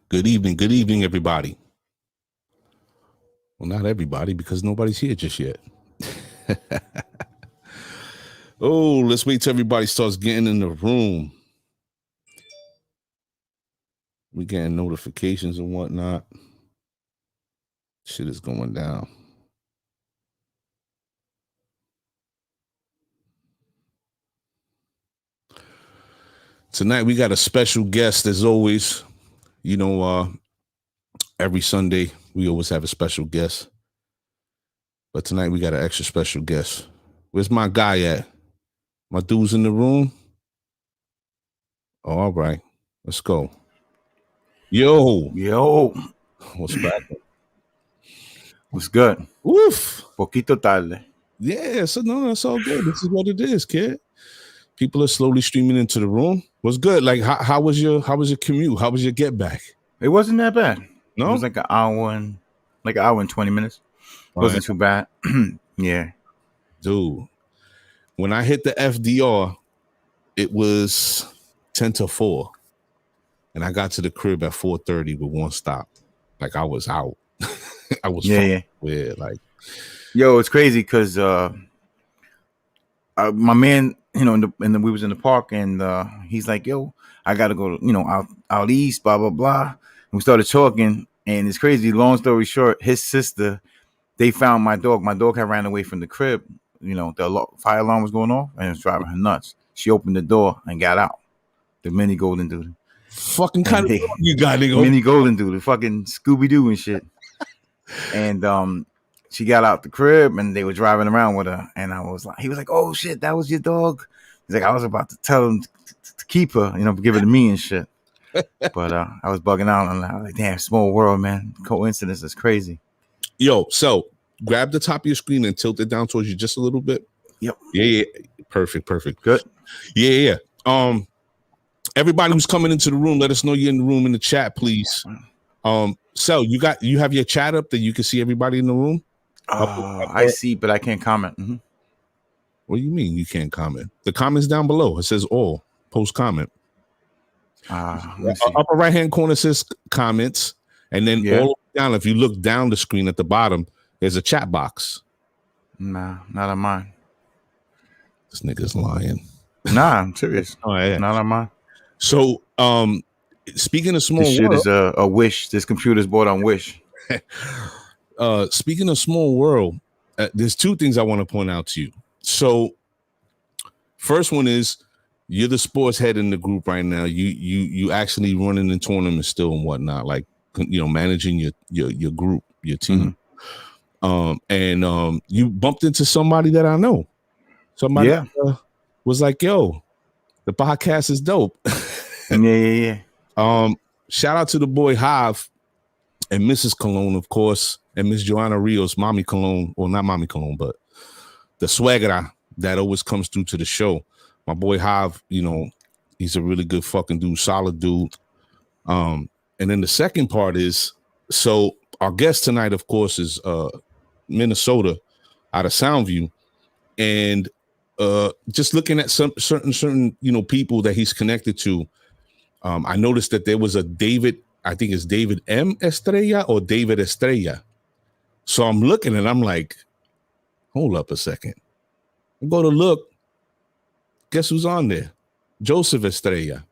Good evening, everybody. Well, not everybody, because nobody's here just yet. Oh, let's wait till everybody starts getting in the room. We getting notifications and whatnot. Shit is going down. Tonight we got a special guest, as always. You know, every Sunday we always have a special guest, but tonight we got an extra special guest. Where's my guy at? My dude's in the room. Oh, all right, let's go. Yo, what's back? What's good? Woof. Poquito tarde. Yeah, so no, that's all good. This is what it is, kid. People are slowly streaming into the room. What's good? Like, how was your commute? How was your get back? It wasn't that bad. No, it was like an hour and 20 minutes. It wasn't too bad. Yeah, dude. When I hit the FDR, it was 10-4, and I got to the crib at 4:30 with one stop. Like I was out. I was weird. Like, yo, it's crazy because my man, you know, and we was in the park, and he's like, "Yo, I gotta go, out east, blah blah blah." And we started talking, and it's crazy. Long story short, his sister, they found my dog. My dog had ran away from the crib. You know, the fire alarm was going off, and it was driving her nuts. She opened the door and got out. The mini golden doodle. Fucking kind of you got it. Mini golden doodle, fucking Scooby Doo and shit. And she got out the crib, and they were driving around with her. And he was like, "Oh shit, that was your dog." He's like, "I was about to tell him to keep her, give it to me and shit." But I was bugging out, and I was like, "Damn, small world, man. Coincidence is crazy." Yo, so grab the top of your screen and tilt it down towards you just a little bit. Yep. Yeah. Perfect. Good. Yeah. Everybody who's coming into the room, let us know you're in the room in the chat, please. So you have your chat up that you can see everybody in the room? I see, but I can't comment. Mm-hmm. What do you mean you can't comment? The comments down below. It says all. Post comment. Upper right hand corner says comments, and then all down. If you look down the screen at the bottom, there's a chat box. Nah, not on mine. This nigga's lying. Nah, I'm serious. Oh, yeah. Not on mine. So, speaking of small this shit is a Wish. This computer's bought on Wish. Speaking of small world, there's two things I want to point out to you. So, first one is you're the sports head in the group right now. You actually running in tournaments still and whatnot, like managing your group, your team. Mm-hmm. And you bumped into somebody that I know. Somebody was like, "Yo, the podcast is dope." Yeah. Shout out to the boy Hav and Mrs. Cologne, of course, and Miss Joanna Rios, Mommy Cologne, or not Mommy Cologne, but the swagger that always comes through to the show. My boy Hav, he's a really good fucking dude, solid dude. And then the second part is, so our guest tonight, of course, is Minnesota out of Soundview, and just looking at some certain people that he's connected to. I noticed that there was a David, I think it's David M. Estrella or David Estrella. So I'm looking and I'm like, hold up a second. I go to look. Guess who's on there? Joseph Estrella.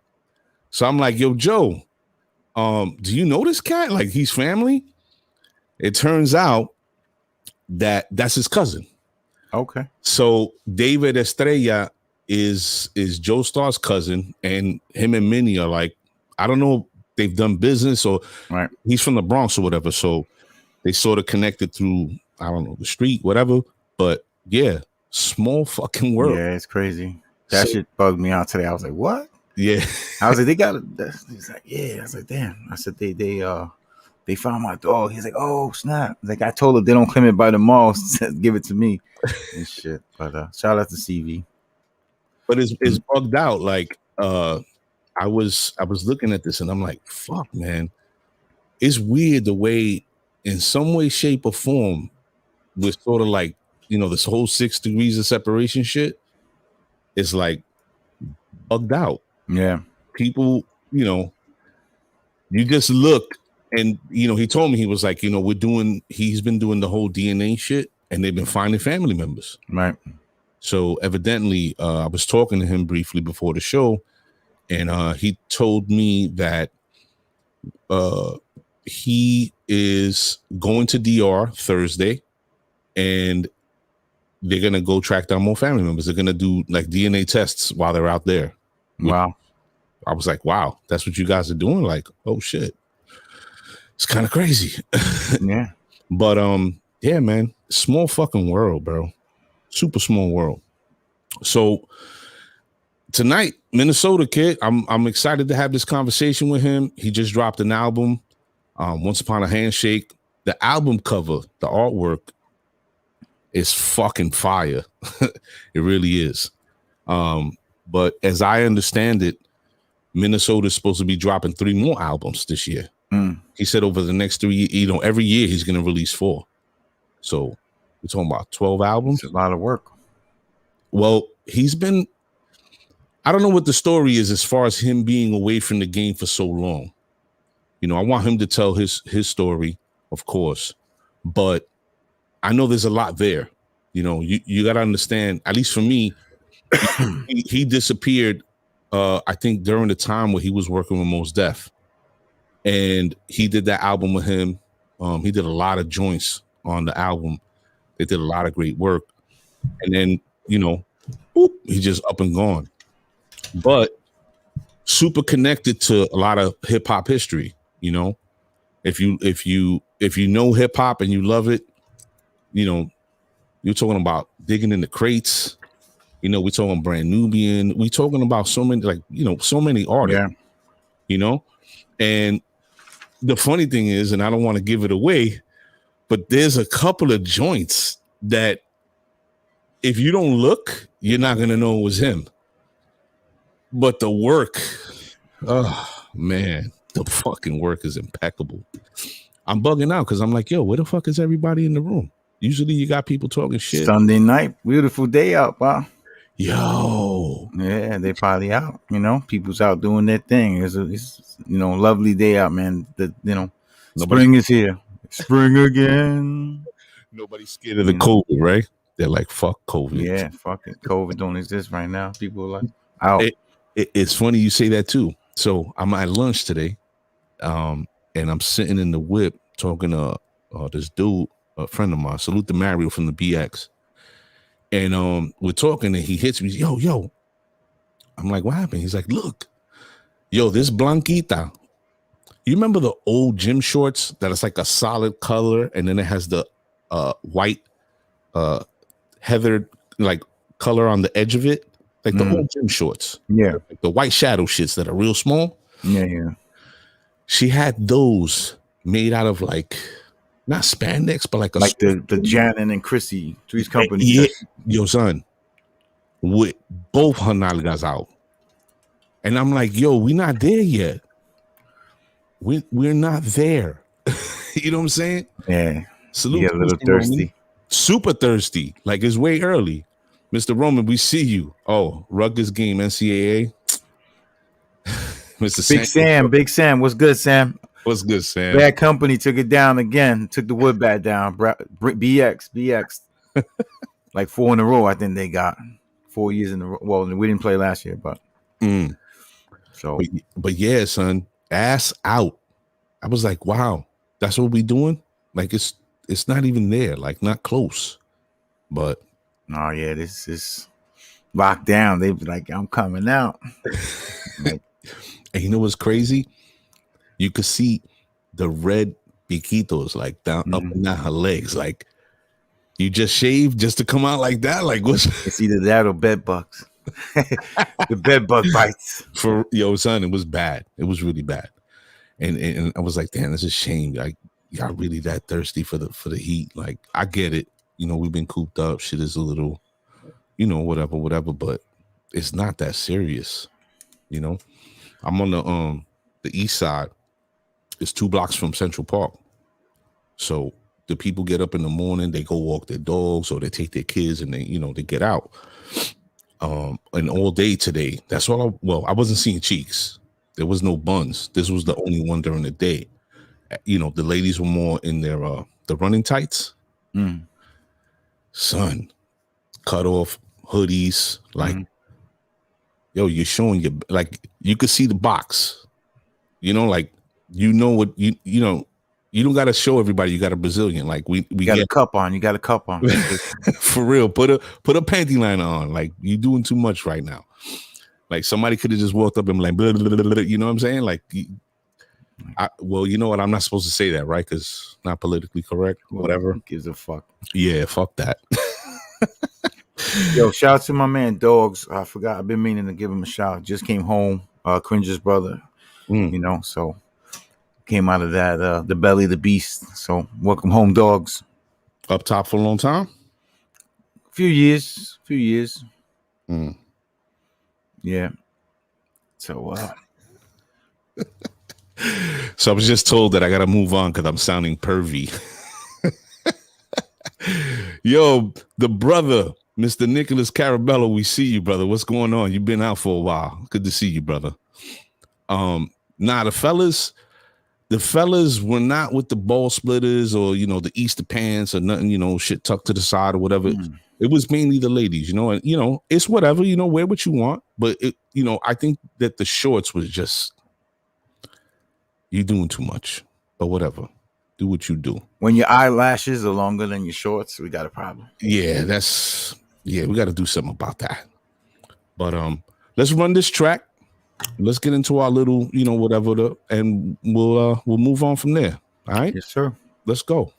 So I'm like, yo, Joe, do you know this cat? Like, he's family? It turns out that that's his cousin. Okay. So David Estrella is Joe Starr's cousin, and him and Minnie are like, I don't know if they've done business or he's from the Bronx or whatever. So they sort of connected through, I don't know, the street, whatever. But yeah, small fucking world. Yeah, it's crazy. That shit bugged me out today. I was like, what? Yeah. I was like, they got it. He's like, yeah. I was like, damn. I said, they found my dog. He's like, oh, snap. Like, I told her they don't claim it by the mall. Give it to me and shit. But shout out to CV. But it's bugged out. Like, I was looking at this and I'm like, fuck, man. It's weird the way, in some way, shape, or form, with sort of like, this whole 6 degrees of separation shit is like bugged out. Yeah. People, You just look, and he told me, he was like, he's been doing the whole DNA shit, and they've been finding family members. Right. So evidently, I was talking to him briefly before the show, and he told me that he is going to DR Thursday, and they're gonna go track down more family members. They're gonna do like DNA tests while they're out there. Wow. I was like, wow, that's what you guys are doing? Like, oh shit. It's kind of crazy. Yeah. But yeah, man, small fucking world, bro. Super small world. So tonight, Minnesota kid, I'm excited to have this conversation with him. He just dropped an album, Once Upon a Handshake. The album cover, the artwork is fucking fire. It really is. But as I understand it, Minnesota is supposed to be dropping 3 more albums this year. He said over the next 3 years, every year he's going to release 4. So we're talking about 12 albums. It's a lot of work. Well, I don't know what the story is as far as him being away from the game for so long. I want him to tell his story, of course, but I know there's a lot there. You got to understand, at least for me, he disappeared, I think during the time where he was working with Mos Def, and he did that album with him. He did a lot of joints on the album. They did a lot of great work. And then, boop, he just up and gone. But super connected to a lot of hip hop history. If you know hip hop and you love it, you're talking about Digging in the Crates. We're talking Brand Nubian. We're talking about so many, so many artists. Yeah. And the funny thing is, and I don't want to give it away, but there's a couple of joints that if you don't look, you're not gonna know it was him. But the work, oh man, the fucking work is impeccable. I'm bugging out because I'm like, yo, where the fuck is everybody in the room? Usually you got people talking shit. Sunday night, beautiful day out, wow. Yo. Yeah, they probably out, people's out doing their thing. It's lovely day out, man. Spring is here. Spring again. Nobody's scared of the COVID, right? They're like, fuck COVID. Yeah, fucking COVID don't exist right now. People are like out. It's funny you say that too. So I'm at lunch today, and I'm sitting in the whip talking to this dude, a friend of mine, salute to Mario from the BX. And we're talking, and he hits me, yo. I'm like, what happened? He's like, look, yo, this Blanquita. You remember the old gym shorts that it's like a solid color, and then it has the white heathered like color on the edge of it, like the old gym shorts. Yeah, like the white shadow shits that are real small. Yeah. She had those made out of like not spandex, but like the Janet and Chrissy Three's Company. Yeah, yo, son, with both her nalgas out, and I'm like, yo, we not there yet. We're not there. You know what I'm saying? Yeah. Salute. Yeah, a little Mr. thirsty. Roman. Super thirsty. Like it's way early. Mr. Roman, we see you. Oh, Rutgers game, NCAA. Mr. Big Sam. What's good, Sam? What's good, Sam? Bad Company took it down again. Took the wood bat down. BX. Like 4 in a row, I think they got 4 years in a row. Well, we didn't play last year, but but yeah, son, ass out. I was like, wow, that's what we doing? Like it's not even there, like not close. But oh yeah, this is locked down. They be like, I'm coming out. Like, and you know what's crazy? You could see the red piquitos like down up and down her legs. Like you just shaved just to come out like that. Like what's it's either that or bed bugs. The bed bug bites. For yo, son, it was bad. It was really bad. And I was like, damn, that's a shame. Like y'all really that thirsty for the heat. Like I get it. We've been cooped up. Shit is a little, whatever, but it's not that serious. I'm on the east side. It's 2 blocks from Central Park. So the people get up in the morning, they go walk their dogs or they take their kids and they get out. And all day today, that's all I wasn't seeing cheeks. There was no buns. This was the only one during the day. You know, the ladies were more in their the running tights. Son, cut off hoodies, like yo, you're showing your, like, you could see the box, you know, like, you know what, you know, you don't got to show everybody you got a Brazilian. Like we got a cup on. You got a cup on. For real. Put a panty liner on. Like, you doing too much right now. Like, somebody could have just walked up and like, blah, blah, blah, blah, you know what I'm saying? Like, well, you know what? I'm not supposed to say that, right? Because not politically correct. Whatever. Who gives a fuck? Yeah, fuck that. Yo, shout out to my man Dogs. I forgot. I've been meaning to give him a shout. Just came home. Cringe's brother. You know, so came out of that the belly of the beast. So welcome home, Dogs. Up top for a long time. Few years. Yeah. So so I was just told that I gotta move on because I'm sounding pervy. Yo, the brother, Mr. Nicholas Carabello, we see you, brother. What's going on? You've been out for a while. Good to see you, brother. Nah, the fellas were not with the ball splitters or, you know, the Easter pants or nothing, you know, shit tucked to the side or whatever. It was mainly the ladies, you know, and, you know, it's whatever, you know, wear what you want. But, it, you know, I think that the shorts was just, you doing too much, but whatever. Do what you do. When your eyelashes are longer than your shorts, we got a problem. Yeah, we got to do something about that. But let's run this track. Let's get into our little, you know, whatever, and we'll move on from there. All right? Yes, sir. Let's go.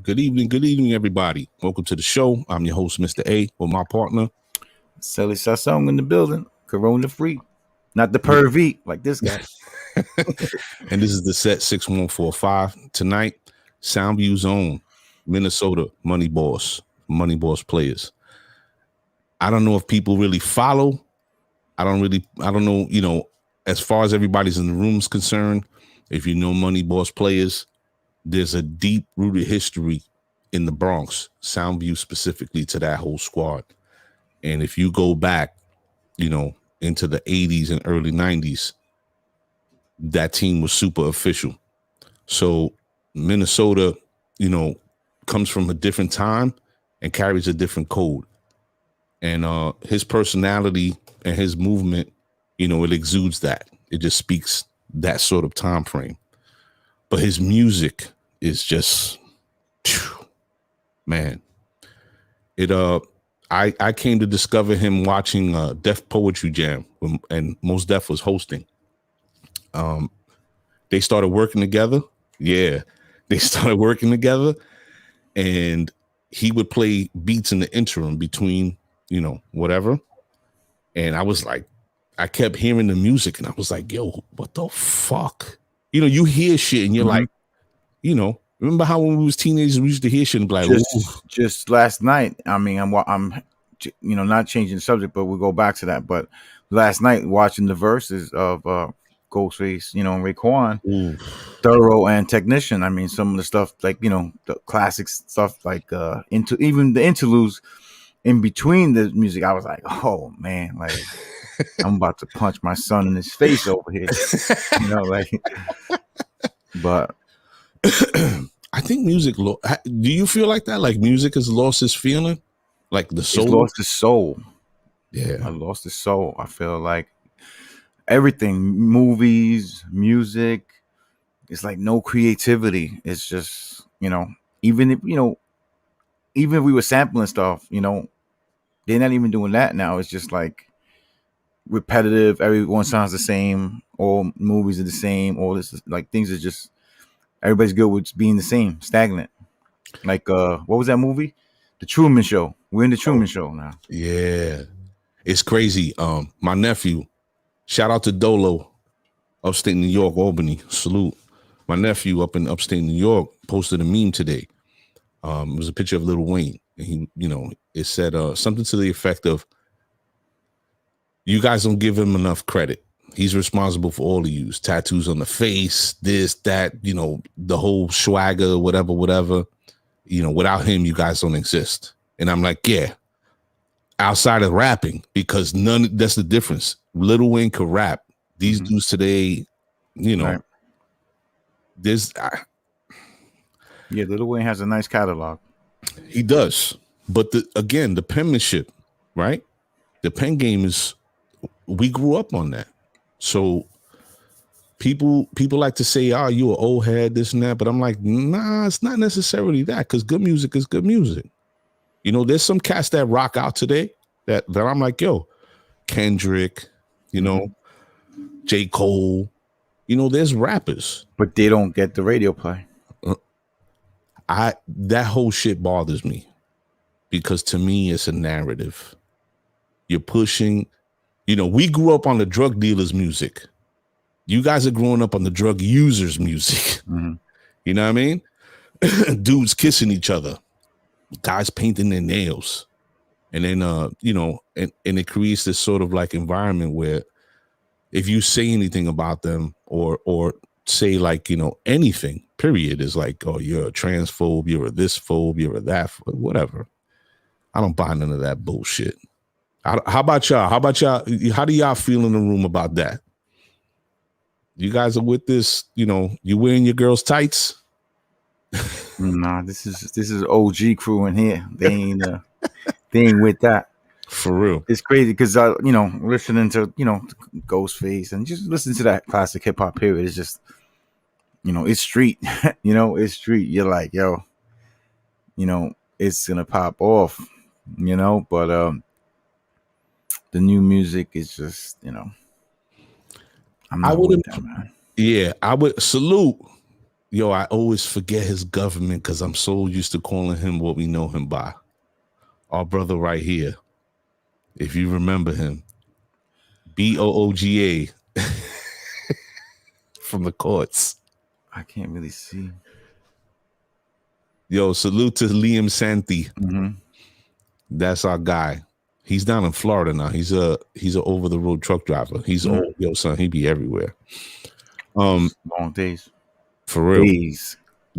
Good evening, everybody. Welcome to the show. I'm your host, Mr. A, with my partner, Sally Sassong in the building. Corona free. Not the pervy like this guy. And this is the set 6145. Tonight, Soundview Zone, Minnesota, Money Boss players. I don't know if people really follow. I don't know, you know, as far as everybody's in the room is concerned, if you know Money Boss players, there's a deep-rooted history in the Bronx, Soundview specifically, to that whole squad. And if you go back, you know, into the 80s and early 90s, that team was super official. So Minnesota, you know, comes from a different time and carries a different code. And his personality and his movement, you know, it exudes that. It just speaks that sort of time frame. But his music is just, man. It I came to discover him watching Def Poetry Jam and Mos Def was hosting. They started working together. Yeah, they started working together, and he would play beats in the interim between, you know, whatever. And I was like, I kept hearing the music, and I was like, yo, what the fuck? You know, you hear shit, and you're like, you know, remember how when we was teenagers, we used to hear shit and be like, just last night. I mean, I'm, you know, not changing the subject, but we'll go back to that. But last night, watching the verses of Ghostface, you know, and Raekwon, Thorough and Technician. I mean, some of the stuff, like, you know, the classic stuff, like into even the interludes in between the music, I was like, oh man, like I'm about to punch my son in his face over here, you know, like. But I think music. Do you feel like that? Like music has lost its feeling, like the soul. It's lost its soul. Yeah, I lost its soul. I feel like everything, movies, music, it's like no creativity. It's just, you know, even if we were sampling stuff, you know, they're not even doing that now. It's just like repetitive. Everyone sounds the same. All movies are the same. All this, like, things are just, everybody's good with being the same, stagnant. Like, what was that movie? The Truman Show. We're in the Truman Show now. Yeah, it's crazy. My nephew, shout out to Dolo, upstate New York, Albany. Salute. My nephew up in upstate New York posted a meme today. It was a picture of Lil Wayne. And he, you know, it said something to the effect of, "You guys don't give him enough credit. He's responsible for all of you. Tattoos on the face, this, that, the whole swagger, whatever. Without him, you guys don't exist. And I'm like, yeah, outside of rapping, because that's the difference. Lil Wayne could rap. These dudes today, Right. there's Yeah, Lil Wayne has a nice catalog. he does. But the penmanship, right? The pen game we grew up on that. So people like to say, oh, you an old head, this and that. But I'm like, nah, it's not necessarily that, because good music is good music. There's some cats that rock out today that I'm like, yo, Kendrick, J. Cole, there's rappers. But they don't get the radio play. That whole shit bothers me, because to me it's a narrative. You're pushing, we grew up on the drug dealers' music. You guys are growing up on the drug users' music. Mm-hmm. You know what I mean? Dudes kissing each other, guys painting their nails. And then, and it creates this sort of like environment where if you say anything about them or say like, anything, period, is like, oh, you're a transphobe, you're a this phobe, you're a that, whatever. I don't buy none of that bullshit. How about y'all? How do y'all feel in the room about that? You guys are with this, you wearing your girls' tights? Nah, this is OG crew in here. They ain't with that. For real. It's crazy because listening to Ghostface and just listen to that classic hip hop period. It's just it's street. It's street. You're like, yo, it's gonna pop off. But the new music is just I'm not with that, man. Yeah, I would salute. Yo, I always forget his government because I'm so used to calling him what we know him by. Our brother right here. If you remember him. Booga from the courts. I can't really see. Yo, salute to Liam Santee. Mm-hmm. That's our guy. He's down in Florida now. He's a over the road truck driver. He's old, yo, son. He be everywhere. Long days. For real.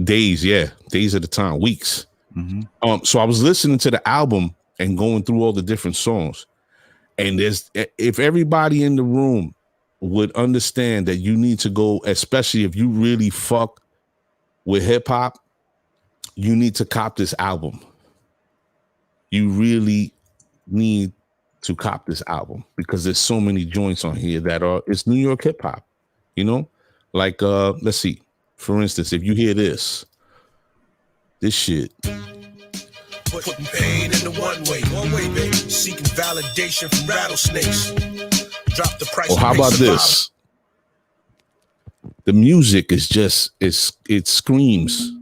Days, yeah. Days at a time, weeks. Mm-hmm. So I was listening to the album and going through all the different songs. And if everybody in the room would understand that you need to go, especially if you really fuck with hip hop, you need to cop this album. You really need to cop this album because there's so many joints on here it's New York hip hop, like let's see, for instance, if you hear this shit, putting pain in the one way, baby, seeking validation from rattlesnakes, drop the price. Or how about this? The music is just it screams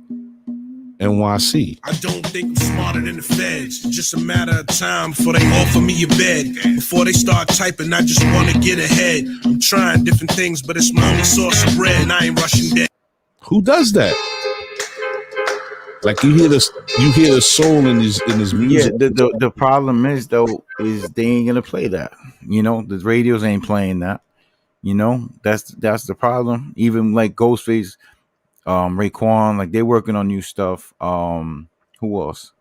NYC. I don't think I'm smarter than the feds. Just a matter of time before they offer me a bed. Before they start typing, I just want to get ahead. I'm trying different things, but it's my only source of bread, and I ain't rushing dead. Who does that? Like you hear the soul in his music. Yeah, the problem is though they ain't gonna play that. The radios ain't playing that. That's the problem. Even like Ghostface, Raekwon, like they're working on new stuff. Who else?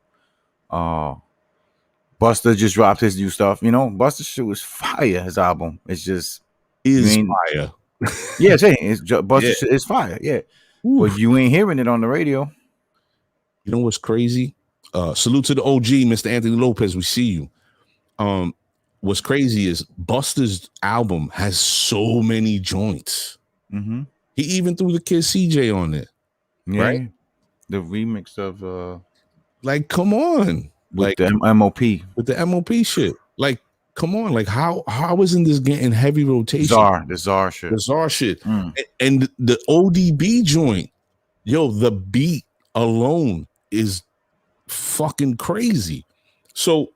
Busta just dropped his new stuff. Busta shit was fire. His album, it's just fire. Yeah, Busta shit is fire. Yeah, but you ain't hearing it on the radio. You know what's crazy? Salute to the OG, Mr. Anthony Lopez. We see you. What's crazy is Busta's album has so many joints. Mm-hmm. He even threw the kid CJ on it, right? The remix of like, come on, with the MOP, with the MOP shit. Like, come on, like how isn't this getting heavy rotation? The Czar shit. And the ODB joint, yo, the beat alone is fucking crazy. So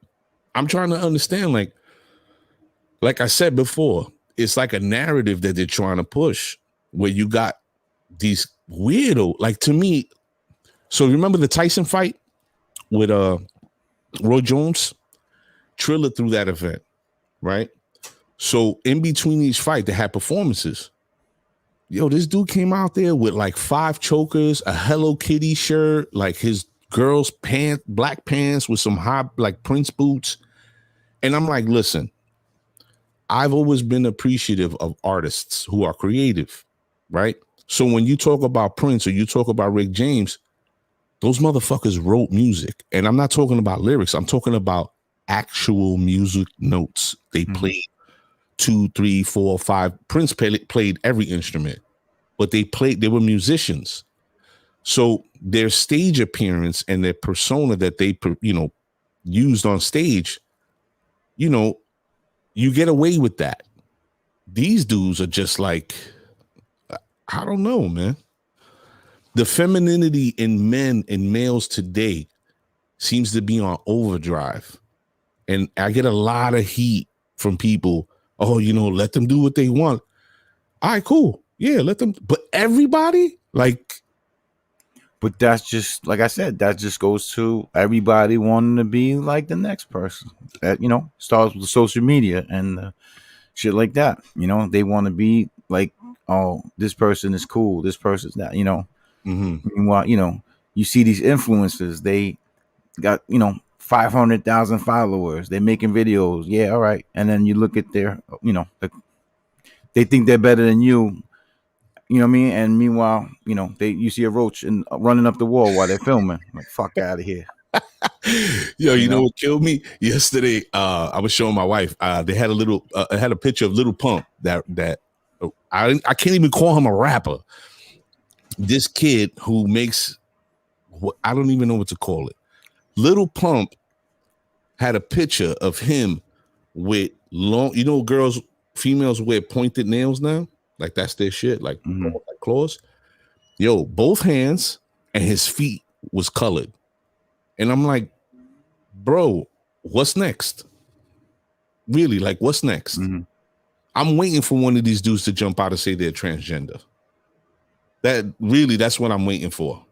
I'm trying to understand, like I said before, it's like a narrative that they're trying to push where you got these weirdo, like to me. So remember the Tyson fight with Roy Jones? Triller threw that event, right? So in between each fight, they had performances. Yo, this dude came out there with like 5 chokers, a Hello Kitty shirt, like his girl's pants, black pants with some high like Prince boots. And I'm like, listen, I've always been appreciative of artists who are creative, right? So when you talk about Prince or you talk about Rick James, those motherfuckers wrote music. And I'm not talking about lyrics. I'm talking about actual music notes. They played 2, 3, 4, 5. Prince played every instrument, but they were musicians. So their stage appearance and their persona that they, used on stage, you get away with that. These dudes are just like, I don't know, man. The femininity in men and males today seems to be on overdrive. And I get a lot of heat from people. Oh, let them do what they want. All right, cool. Yeah, let them. But everybody, like. But that's just, like I said, that just goes to everybody wanting to be like the next person. That, starts with social media and shit like that. They want to be like, oh, this person is cool. This person's not, Meanwhile, you see these influencers, they got, 500,000 followers. They're making videos. Yeah, all right. And then you look at their, they think they're better than you. You know what I mean? And meanwhile, you see a roach and running up the wall while they're filming. Like, fuck out of here. Yo, you know what killed me yesterday? I was showing my wife. They had had a picture of Little Pump that I can't even call him a rapper. This kid who makes I don't even know what to call it. Little Pump had a picture of him with long, females wear pointed nails now. Like that's their shit, like claws. Yo, both hands and his feet was colored. And I'm like, bro, what's next? Really, like what's next? I'm waiting for one of these dudes to jump out and say they're transgender. That's what I'm waiting for.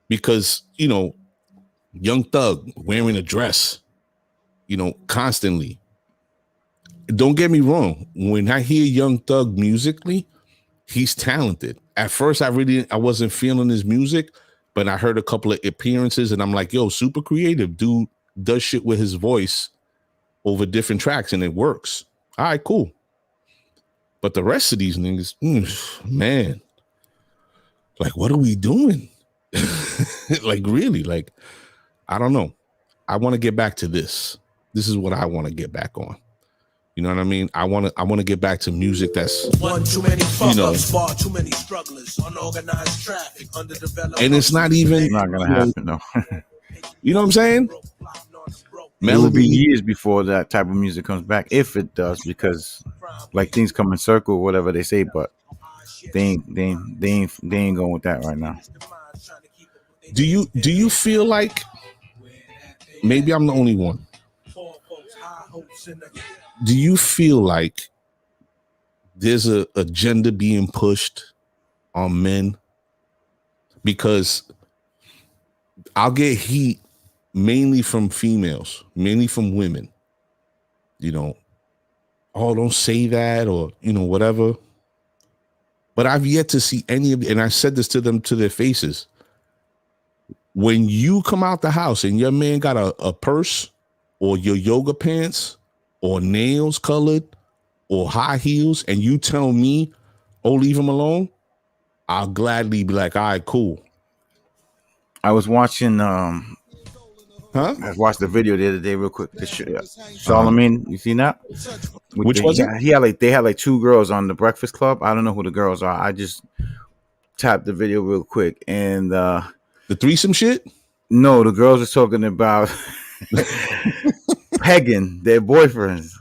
Because, Young Thug wearing a dress, constantly. Don't get me wrong. When I hear Young Thug musically, he's talented. At first, I wasn't feeling his music, but I heard a couple of appearances and I'm like, yo, super creative. Dude does shit with his voice over different tracks and it works. All right, cool. But the rest of these niggas, man, like, what are we doing? Like, really? Like, I don't know. I want to get back to this. This is what I want to get back on. You know what I mean? I want to get back to music that's one too many fuck-ups, far too many strugglers, unorganized traffic, underdeveloped. And it's not even not gonna happen though. You know what I'm saying? It will be years before that type of music comes back, if it does, because like things come in circle, whatever they say, but they ain't going with that right now. Do you feel like maybe I'm the only one? Do you feel like there's a agenda being pushed on men? Because I'll get heat mainly from females, mainly from women. Oh, don't say that, or whatever. But I've yet to see any of, and I said this to them to their faces. When you come out the house and your man got a purse or your yoga pants or nails colored or high heels, and you tell me, oh, leave him alone, I'll gladly be like, all right, cool. I was watching I watched the video the other day real quick. Charlemagne, you seen that? Which was it? They had like 2 girls on the Breakfast Club. I don't know who the girls are. I just tapped the video real quick, and the threesome shit? No, the girls are talking about pegging their boyfriends.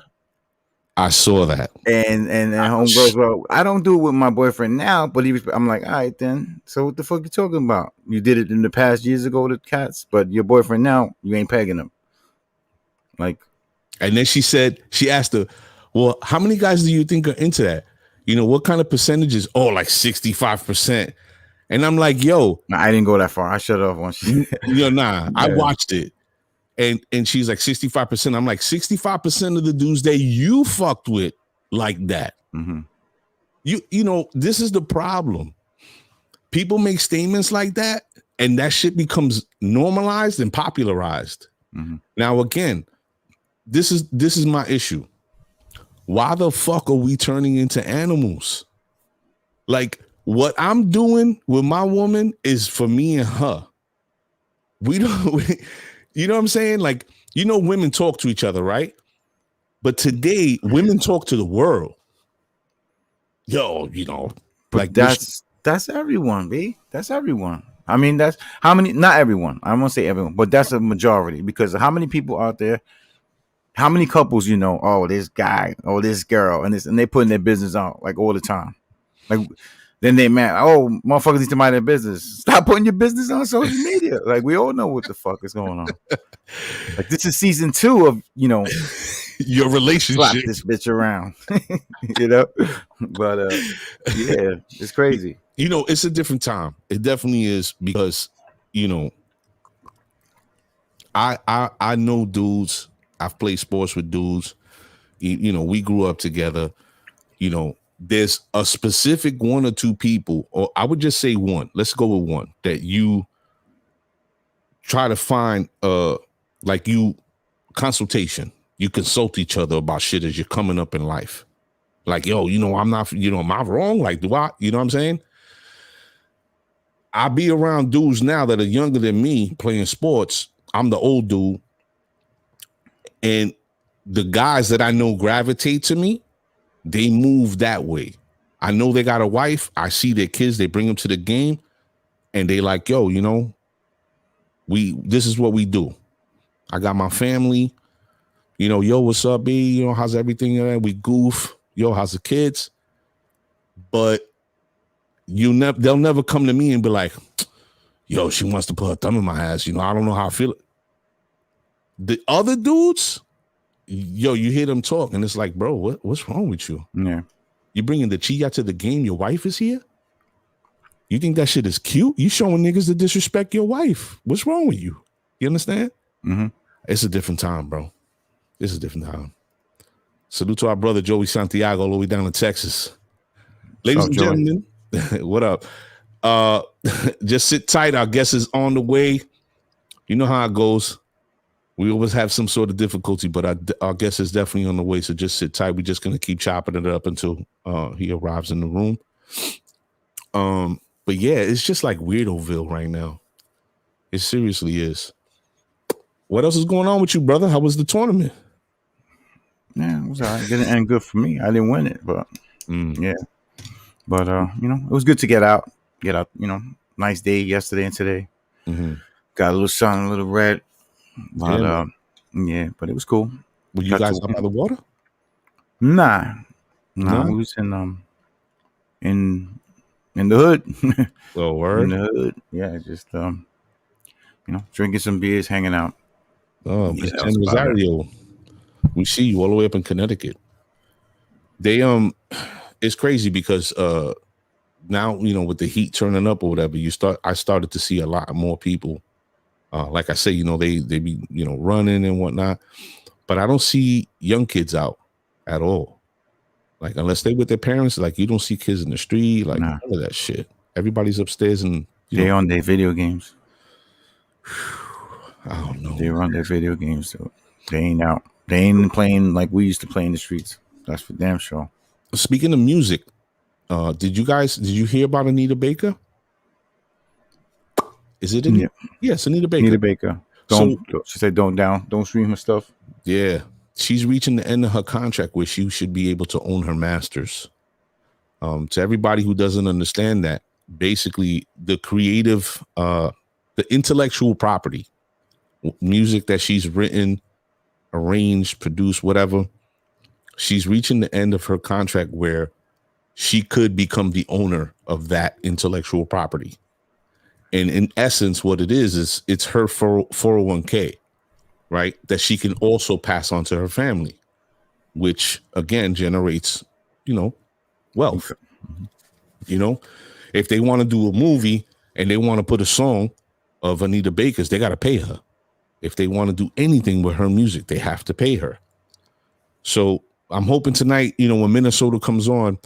I saw that. And homegirls, well, I don't do it with my boyfriend now, but I'm like, all right then. So what the fuck you talking about? You did it in the past years ago to cats, but your boyfriend now, you ain't pegging him. Like, and then she asked her, well, how many guys do you think are into that? What kind of percentages? Oh, like 65%. And I'm like, yo, I didn't go that far. I shut off once. Nah, yeah. I watched it. And she's like 65%. I'm like 65% of the dudes that you fucked with like that. Mm-hmm. You know, this is the problem. People make statements like that, and that shit becomes normalized and popularized. Mm-hmm. Now, again, this is my issue. Why the fuck are we turning into animals? Like, what I'm doing with my woman is for me and her. We don't, you know what I'm saying? Like, you know, women talk to each other, right? But today, women talk to the world. Yo, you know, but like that's everyone, B. That's everyone. I mean, that's how many, not everyone. I won't say everyone, but that's a majority, because how many people out there, how many couples, you know, oh, this guy, oh, this girl, and they putting their business out like all the time. Like, then they mad, oh, motherfuckers need to mind their business. Stop putting your business on social media. Like, we all know what the fuck is going on. Like, this is season 2 of, you know, your relationship. slap this bitch around. You know? But yeah, it's crazy. You know, it's a different time. It definitely is, because, you know, I know dudes. I've played sports with dudes. You know, we grew up together. You know, there's a specific one or two people, or I would just say one. Let's go with one that you try to find, like, you consultation. You consult each other about shit as you're coming up in life. Like, yo, you know, I'm not, you know, am I wrong? Like, do I, you know what I'm saying? I be around dudes now that are younger than me playing sports. I'm the old dude. And the guys that I know gravitate to me, they move that way. I know they got a wife. I see their kids. They bring them to the game. And they like, yo, you know, this is what we do. I got my family. You know, yo, what's up, B? You know, how's everything? We goof. Yo, how's the kids? But they'll never come to me and be like, yo, she wants to put her thumb in my ass. You know, I don't know how I feel. The other dudes, yo, you hear them talk, and it's like, bro, what's wrong with you? Yeah. You bringing the chia to the game? Your wife is here? You think that shit is cute? You showing niggas to disrespect your wife. What's wrong with you? You understand? Mm-hmm. It's a different time, bro. It's a different time. Salute to our brother Joey Santiago all the way down to Texas. Ladies and gentlemen, what up? Just sit tight. Our guest is on the way. You know how it goes. We always have some sort of difficulty, but our guest is definitely on the way. So just sit tight. We're just going to keep chopping it up until he arrives in the room. But yeah, it's just like Weirdoville right now. It seriously is. What else is going on with you, brother? How was the tournament? Yeah, it was all right. It didn't end good for me. I didn't win it, but yeah. But you know, it was good to get out. You know, nice day yesterday and today. Mm-hmm. Got a little sun, a little red. But yeah, but it was cool. Were you guys up by the water? Nah. We was in the hood. Oh, word. In the hood. Yeah, just you know, drinking some beers, hanging out. Oh, yeah, Rosario. We see you all the way up in Connecticut. They it's crazy because now, you know, with the heat turning up or whatever, I started to see a lot more people. Like I say, you know, they be, you know, running and whatnot, but I don't see young kids out at all. Like, unless they with their parents, like, you don't see kids in the street, like, none of that shit. Everybody's upstairs and they on their video games. I don't know. They run their video games, so they ain't out. They ain't playing like we used to play in the streets. That's for damn sure. Speaking of music, did you hear about Anita Baker? Is it Anita? Yeah. Yes, Anita Baker. Anita Baker. She said don't stream her stuff. Yeah. She's reaching the end of her contract where she should be able to own her masters. To everybody who doesn't understand that, basically the creative, the intellectual property, music that she's written, arranged, produced, whatever, she's reaching the end of her contract where she could become the owner of that intellectual property. And in essence, what it is it's her 401k, right? That she can also pass on to her family, which again generates, you know, wealth. You know, if they want to do a movie and they want to put a song of Anita Baker's, they got to pay her. if they want to do anything with her music, they have to pay her. So I'm hoping tonight, when Minnesota comes on,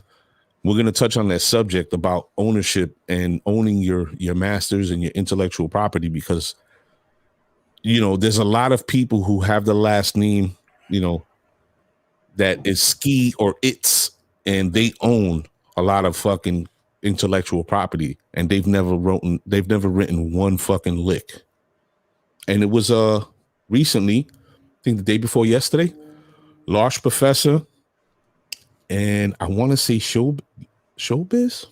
we're going to touch on that subject about ownership and owning your masters and your intellectual property, because, there's a lot of people who have the last name, that is Ski or It's, and they own a lot of fucking intellectual property, and they've never written one fucking lick. And it was recently, I think the day before yesterday, Large Professor, and I want to say Showbiz.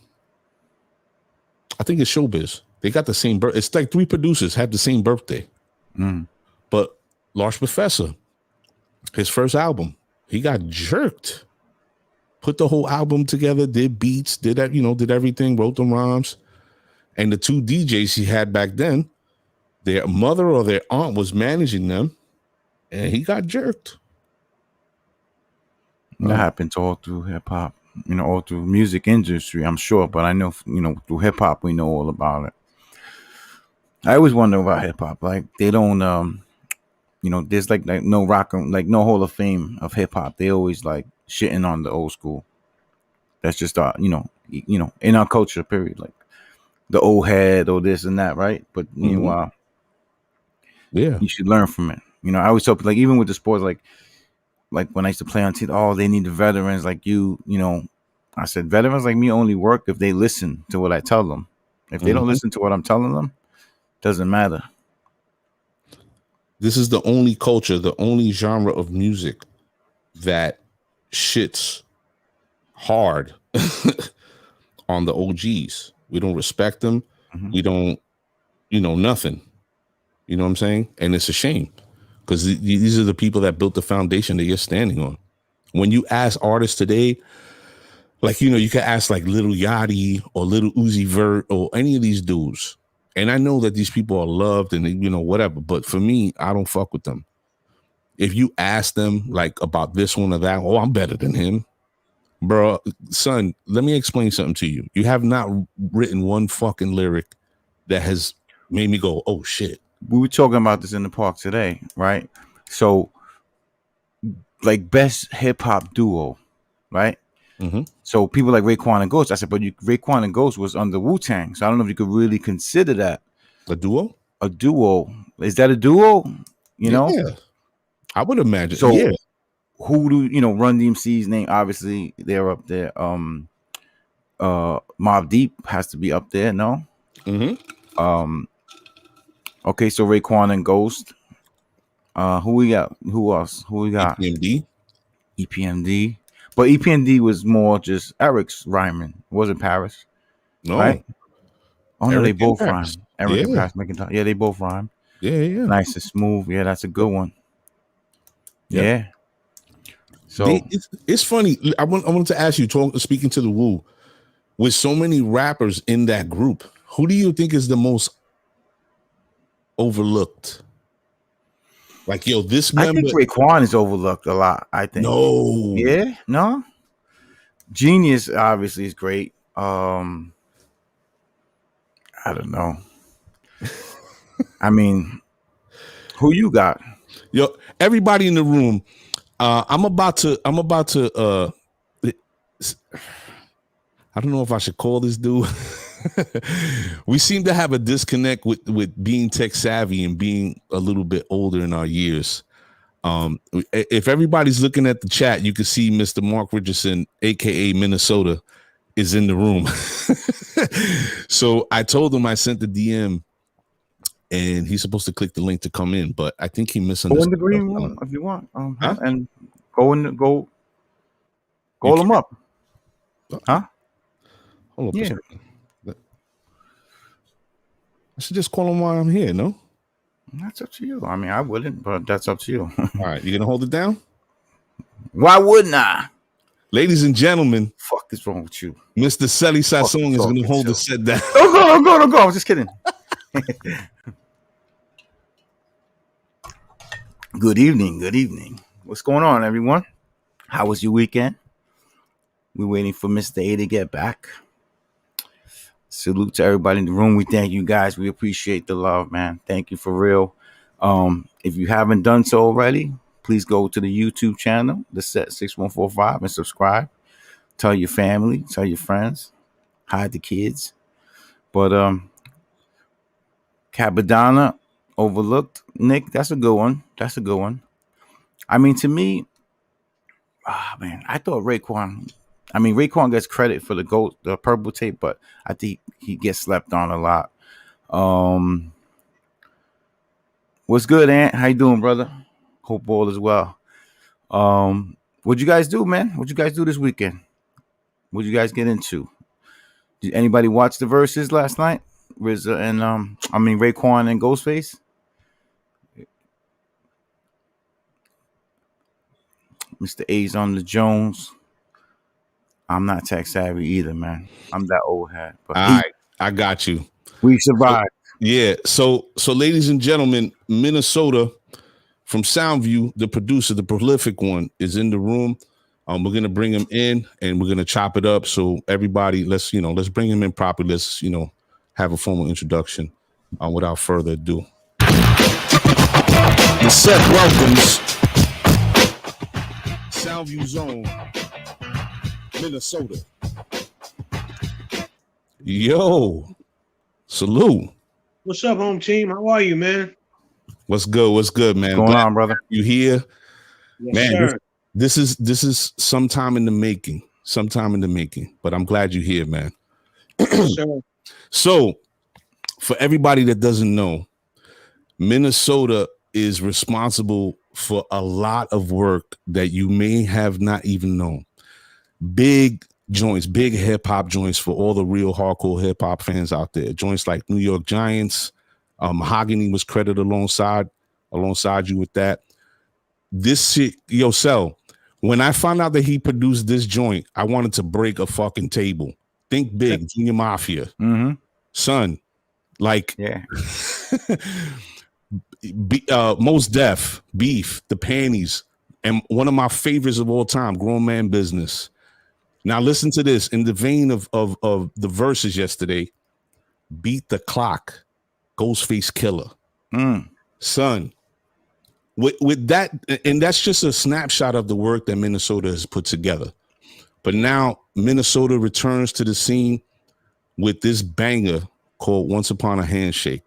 I think it's Showbiz. They got the same birth. It's like 3 producers have the same birthday. But Large Professor, his first album, he got jerked. Put the whole album together, did beats, did everything, wrote the rhymes. And the 2 DJs he had back then, their mother or their aunt was managing them, and he got jerked. That happens all through hip hop, all through music industry, I'm sure. But I know, through hip hop, we know all about it. I always wonder about hip hop. Like, they don't, there's like no rock, like no Hall of Fame of hip hop. They always like shitting on the old school. That's just in our culture, period. Like the old head or this and that, right? But meanwhile, yeah, you should learn from it. I always tell people, like, even with the sports, like when I used to play on team, they need the veterans like you. I said veterans like me only work if they listen to what I tell them. If they don't listen to what I'm telling them, doesn't matter. This is the only culture, the only genre of music that shits hard on the OGs. We don't respect them. We don't, nothing. You know what I'm saying? And it's a shame, because these are the people that built the foundation that you're standing on. When you ask artists today, like, you can ask like Lil Yachty or Lil Uzi Vert or any of these dudes. And I know that these people are loved and, whatever. But for me, I don't fuck with them. If you ask them like about this one or that, I'm better than him. Bro, son, let me explain something to you. You have not written one fucking lyric that has made me go, oh, shit. We were talking about this in the park today, right? So, like, best hip-hop duo, right? So people like Raekwon and Ghost. I said, but Raekwon and Ghost was under Wu-Tang. So I don't know if you could really consider that a duo. A duo. Is that a duo? Yeah, I would imagine. So yeah. Who do Run DMC's name? Obviously, they're up there. Mobb Deep has to be up there. No. Okay, so Raekwon and Ghost. Who we got? Who else? Who we got? EPMD. But EPMD was more just Eric's rhyming. It wasn't Paris. No. Right? Oh, no, they Eric both and rhyme. Eric and Paris McIntyre. Yeah, they both rhyme. Yeah. Nice and smooth. Yeah, that's a good one. Yeah. So it's funny. I wanted to ask you, speaking to the Wu, with so many rappers in that group, who do you think is the most overlooked? Like, this member. I think Raekwon is overlooked a lot. I think. No. Yeah. No. Genius obviously is great. I don't know. I mean, who you got? Everybody in the room. I'm about to. I don't know if I should call this dude. We seem to have a disconnect with being tech savvy and being a little bit older in our years. If everybody's looking at the chat, you can see Mr. Mark Richardson, aka Minnesota, is in the room. So I told him, I sent the DM, and he's supposed to click the link to come in, but I think he misunderstood. Go in the green room if you want, and go them up, huh? Hold up a second. I should just call him while I'm here, no? That's up to you. I mean, I wouldn't, but that's up to you. All right, you gonna hold it down? Why wouldn't I? Ladies and gentlemen, fuck is wrong with you? Mr. Selly Sassoon is gonna hold the set down. Don't go. I was just kidding. Good evening. What's going on, everyone? How was your weekend? We're waiting for Mr. A to get back. Salute to everybody in the room. We thank you guys. We appreciate the love, man. Thank you for real. If you haven't done so already, please go to the YouTube channel, the Set 6145, and subscribe. Tell your family, tell your friends, hide the kids. But Capadonna, Overlooked, Nick, that's a good one. That's a good one. I mean, to me, man, I thought Raekwon. I mean, Raekwon gets credit for the purple tape, but I think he gets slept on a lot. What's good, Ant? How you doing, brother? Hope all is well. What'd you guys do, man? What'd you guys do this weekend? What'd you guys get into? Did anybody watch the verses last night? RZA and Raekwon and Ghostface. Mr. A's on the Jones. I'm not tech savvy either, man. I'm that old hat. But All right, I got you. We survived. So, ladies and gentlemen, Minnesota from Soundview, the producer, the prolific one, is in the room. We're gonna bring him in and we're gonna chop it up. So everybody, let's bring him in properly. Let's have a formal introduction. Without further ado, the set welcomes Soundview Zone, Minnesota. Yo, salute. What's up, home team? How are you, man? What's good? What's good, man? What's going on, brother? You here? Yes, Man, sir. this is some time in the making. But I'm glad you're here, man. Yes, sir. So, for everybody that doesn't know, Minnesota is responsible for a lot of work that you may have not even known. Big joints, big hip hop joints for all the real hardcore hip hop fans out there. Joints like New York Giants, Mahogany was credited alongside you with that. This shit, Cell, when I found out that he produced this joint, I wanted to break a fucking table. Think big, Junior Mafia. Mm-hmm. Son, like, yeah. Mos Def, Beef, The Panties, and one of my favorites of all time, Grown Man Business. Now listen to this. In the vein of the verses yesterday, Beat the Clock, Ghostface Killer. Son, with that, and that's just a snapshot of the work that Minnesota has put together. But now Minnesota returns to the scene with this banger called Once Upon a Handshake.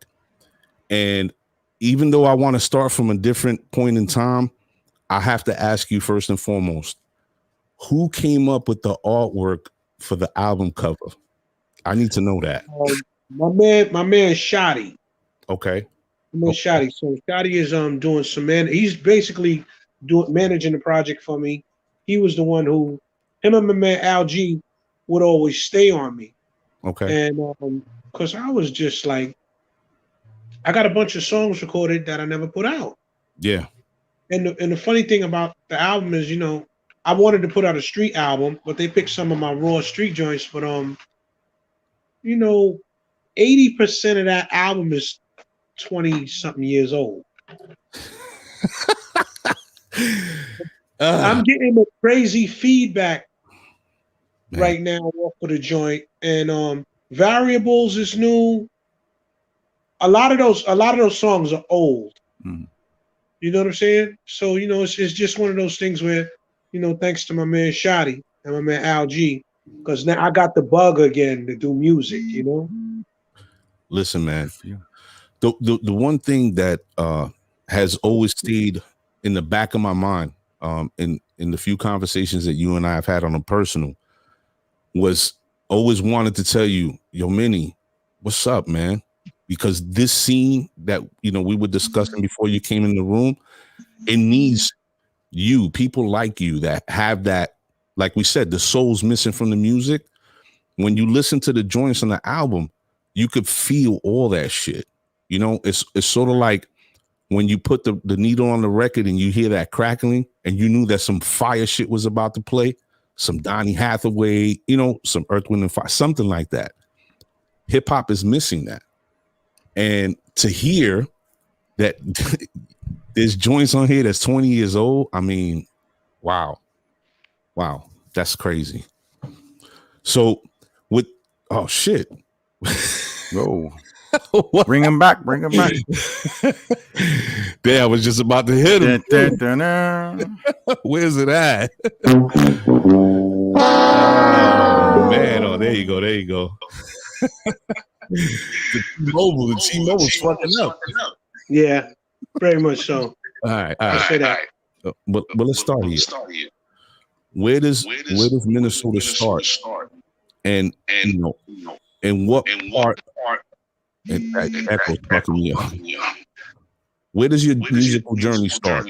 And even though I want to start from a different point in time, I have to ask you first and foremost, who came up with the artwork for the album cover? I need to know that. My man Shotty. Okay. Shotty. So Shotty is doing some he's basically managing the project for me. He was the one who him and my man Al G would always stay on me. Okay. And because I was just like, I got a bunch of songs recorded that I never put out. Yeah. And the funny thing about the album is, I wanted to put out a street album, but they picked some of my raw street joints. But 80% of that album is 20-something years old. I'm getting a crazy feedback right now off of the joint, and Variables is new. A lot of those songs are old. Mm. You know what I'm saying? So it's just one of those things where thanks to my man Shotty and my man Al G, because now I got the bug again to do music. Listen, man. The one thing that has always stayed in the back of my mind, in the few conversations that you and I have had on a personal, was always wanted to tell you, yo, Minnie, what's up, man? Because this scene that we were discussing before you came in the room, it needs people like you that have that, like we said, the soul's missing from the music. When you listen to the joints on the album, you could feel all that shit. It's sort of like when you put the needle on the record and you hear that crackling and you knew that some fire shit was about to play, some Donny Hathaway, some Earth, Wind and Fire, something like that. Hip hop is missing that. And to hear that there's joints on here that's 20 years old, I mean, wow, that's crazy. So oh shit. Whoa. Bring him back. Damn, I was just about to hit him. Dun, dun, dun, dun. Where's it at? Man, oh, there you go. There you go. The T-Mobile's fucking up. Yeah, very much so. All right. I say that. But let's start here. Where does Minnesota start? And you know, and what part? And that echo's fucking me up. Where does your musical journey start?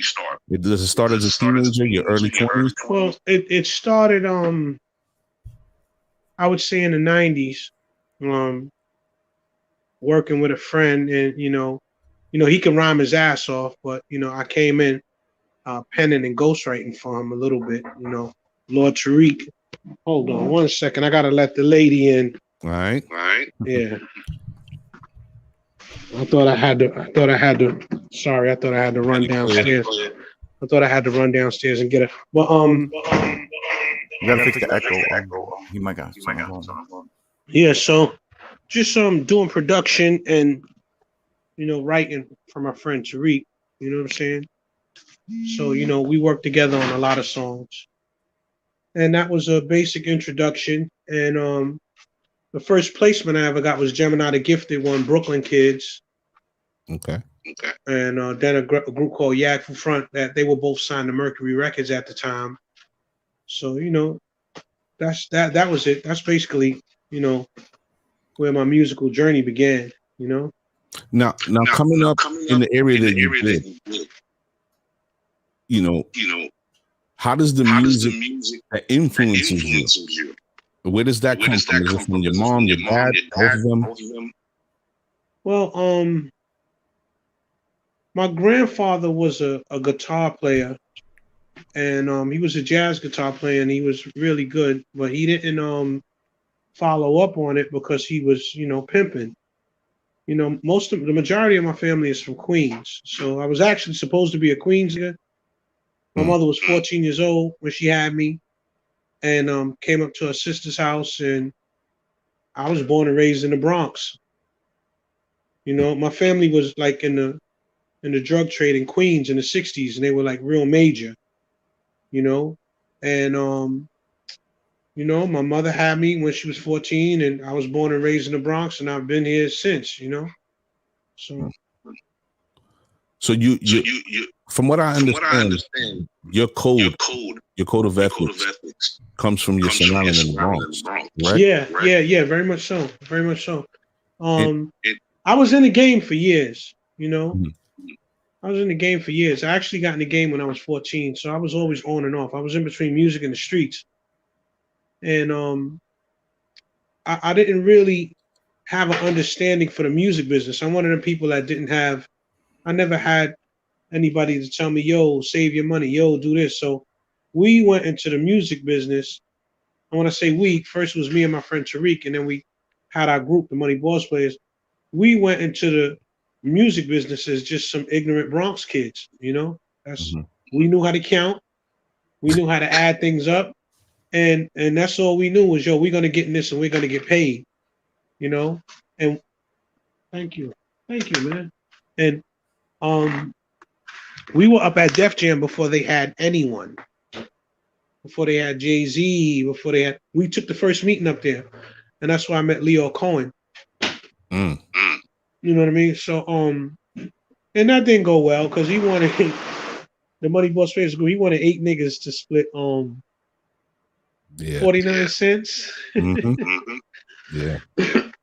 Does it start as a teenager, your early 20s? Well, it started I would say in the 90s, working with a friend, and you know he can rhyme his ass off, but I came in penning and ghostwriting for him a little bit, Lord Tariq. Hold on 1 second, I gotta let the lady in. All right. Yeah. I thought I had to sorry, I thought I had to run downstairs. I thought I had to run downstairs and get it. But You gotta fix the echo. He might got something. yeah, so just doing production and writing for my friend Tariq, you know what I'm saying? So, we worked together on a lot of songs. And that was a basic introduction. And the first placement I ever got was Gemini the Gifted won Brooklyn Kids. Okay. And then a group called Yak from Front, that they were both signed to Mercury Records at the time. So, that was it. That's basically, where my musical journey began, Now coming up in the area that you did, how does the music that influences you? Where does that come from? Is it from your mom, your dad, both of them? Well, my grandfather was a guitar player, and he was a jazz guitar player, and he was really good, but he didn't follow up on it because he was, pimping. The majority of my family is from Queens, so I was actually supposed to be a Queens nigga. My mother was 14 years old when she had me, and came up to her sister's house, and I was born and raised in the Bronx. My family was like in the drug trade in Queens in the 60s, and they were like real major, and my mother had me when she was 14, and I was born and raised in the Bronx, and I've been here since, So you from what I understand, your code of ethics comes from your surrounding in the Bronx, right? Yeah, very much so. I was in the game for years, I was in the game for years. I actually got in the game when I was 14, so I was always on and off. I was in between music and the streets. And I didn't really have an understanding for the music business. I'm one of the people that I never had anybody to tell me, yo, save your money, yo, do this. So we went into the music business. I want to say first it was me and my friend Tariq, and then we had our group, the Money Boss Players. We went into the music business as just some ignorant Bronx kids, We knew how to count. We knew how to add things up. And that's all we knew was, we're going to get in this and we're going to get paid, and thank you, man. And we were up at Def Jam before they had anyone, before they had Jay-Z, we took the first meeting up there, and that's where I met Leo Cohen. You know what I mean? So, and that didn't go well because he wanted the Money Boss Players group. He wanted 8 niggas to split 49 cents. Yeah.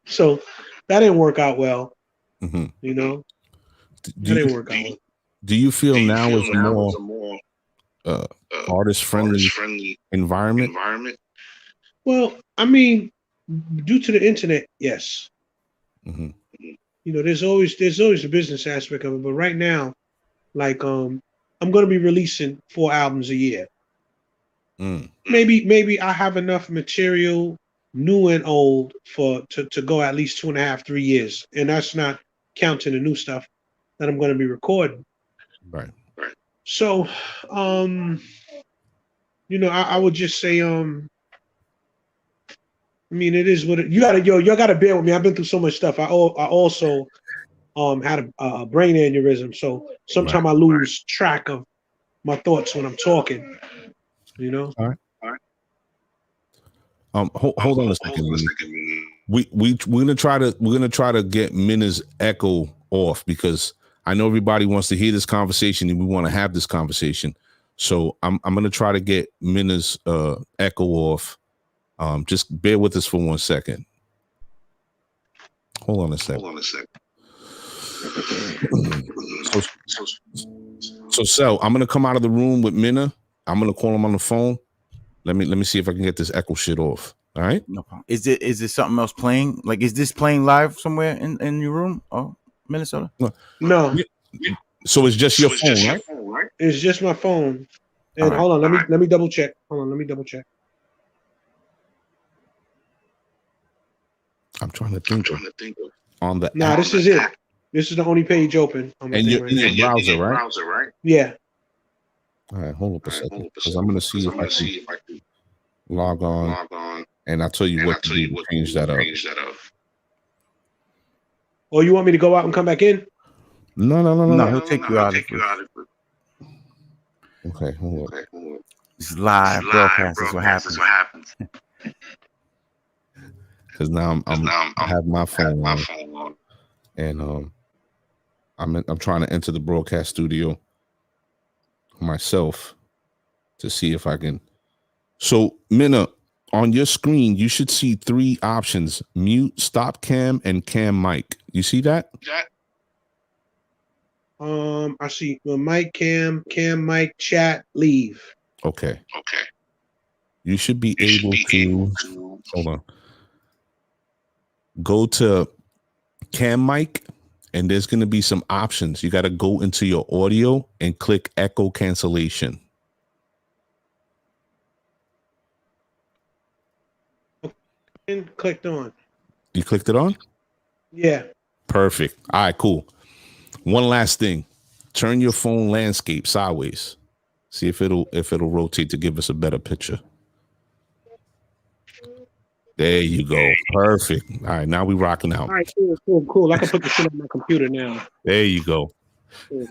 So that didn't work out well. That didn't work out well. Do you feel now is a more artist-friendly environment? Well, I mean, due to the internet, yes. There's always a business aspect of it, but right now, like I'm going to be releasing 4 albums a year. Maybe I have enough material, new and old, to go at least 2.5, 3 years, and that's not counting the new stuff that I'm going to be recording. Right. So, I would just say, it is what y'all got to bear with me. I've been through so much stuff. I also had a brain aneurysm, so sometimes I lose track of my thoughts when I'm talking. You know. All right. Hold on a second. We're gonna try to get Minna's echo off because I know everybody wants to hear this conversation and we want to have this conversation. So I'm gonna try to get Minna's echo off. Just bear with us for 1 second. Hold on a second. So Sel, I'm gonna come out of the room with Minna. I'm gonna call him on the phone. Let me see if I can get this echo shit off. All right. No problem. Is it something else playing? Like, is this playing live somewhere in your room? Oh, Minnesota? No. So it's just your phone, right? It's just my phone. And hold on, let me double check. Let me double check. I'm trying to think of on the app. This is it. This is the only page open. And you're in your browser, right? Yeah. All right, hold up a second. Because I'm gonna see if I can log on. And I'll tell you what to do to change that up. Oh, you want me to go out and come back in? No, he'll take you out of it. Okay, hold on. It's live broadcast. That's what happens. Because now I have my phone on, and I'm trying to enter the broadcast studio myself to see if I can. So Minna, on your screen, you should see 3 options: mute, stop cam, and cam mic. You see that? I see mic, cam mic, chat, leave. Okay. You should be able to hold on. Go to cam mic, and there's going to be some options. You got to go into your audio and click echo cancellation. And clicked on. You clicked it on? Yeah. Perfect. All right, cool. One last thing. Turn your phone landscape sideways. See if it'll rotate to give us a better picture. There you go. Perfect. All right, now we rocking out. All right, cool. I can put the shit on my computer now. There you go. Cool.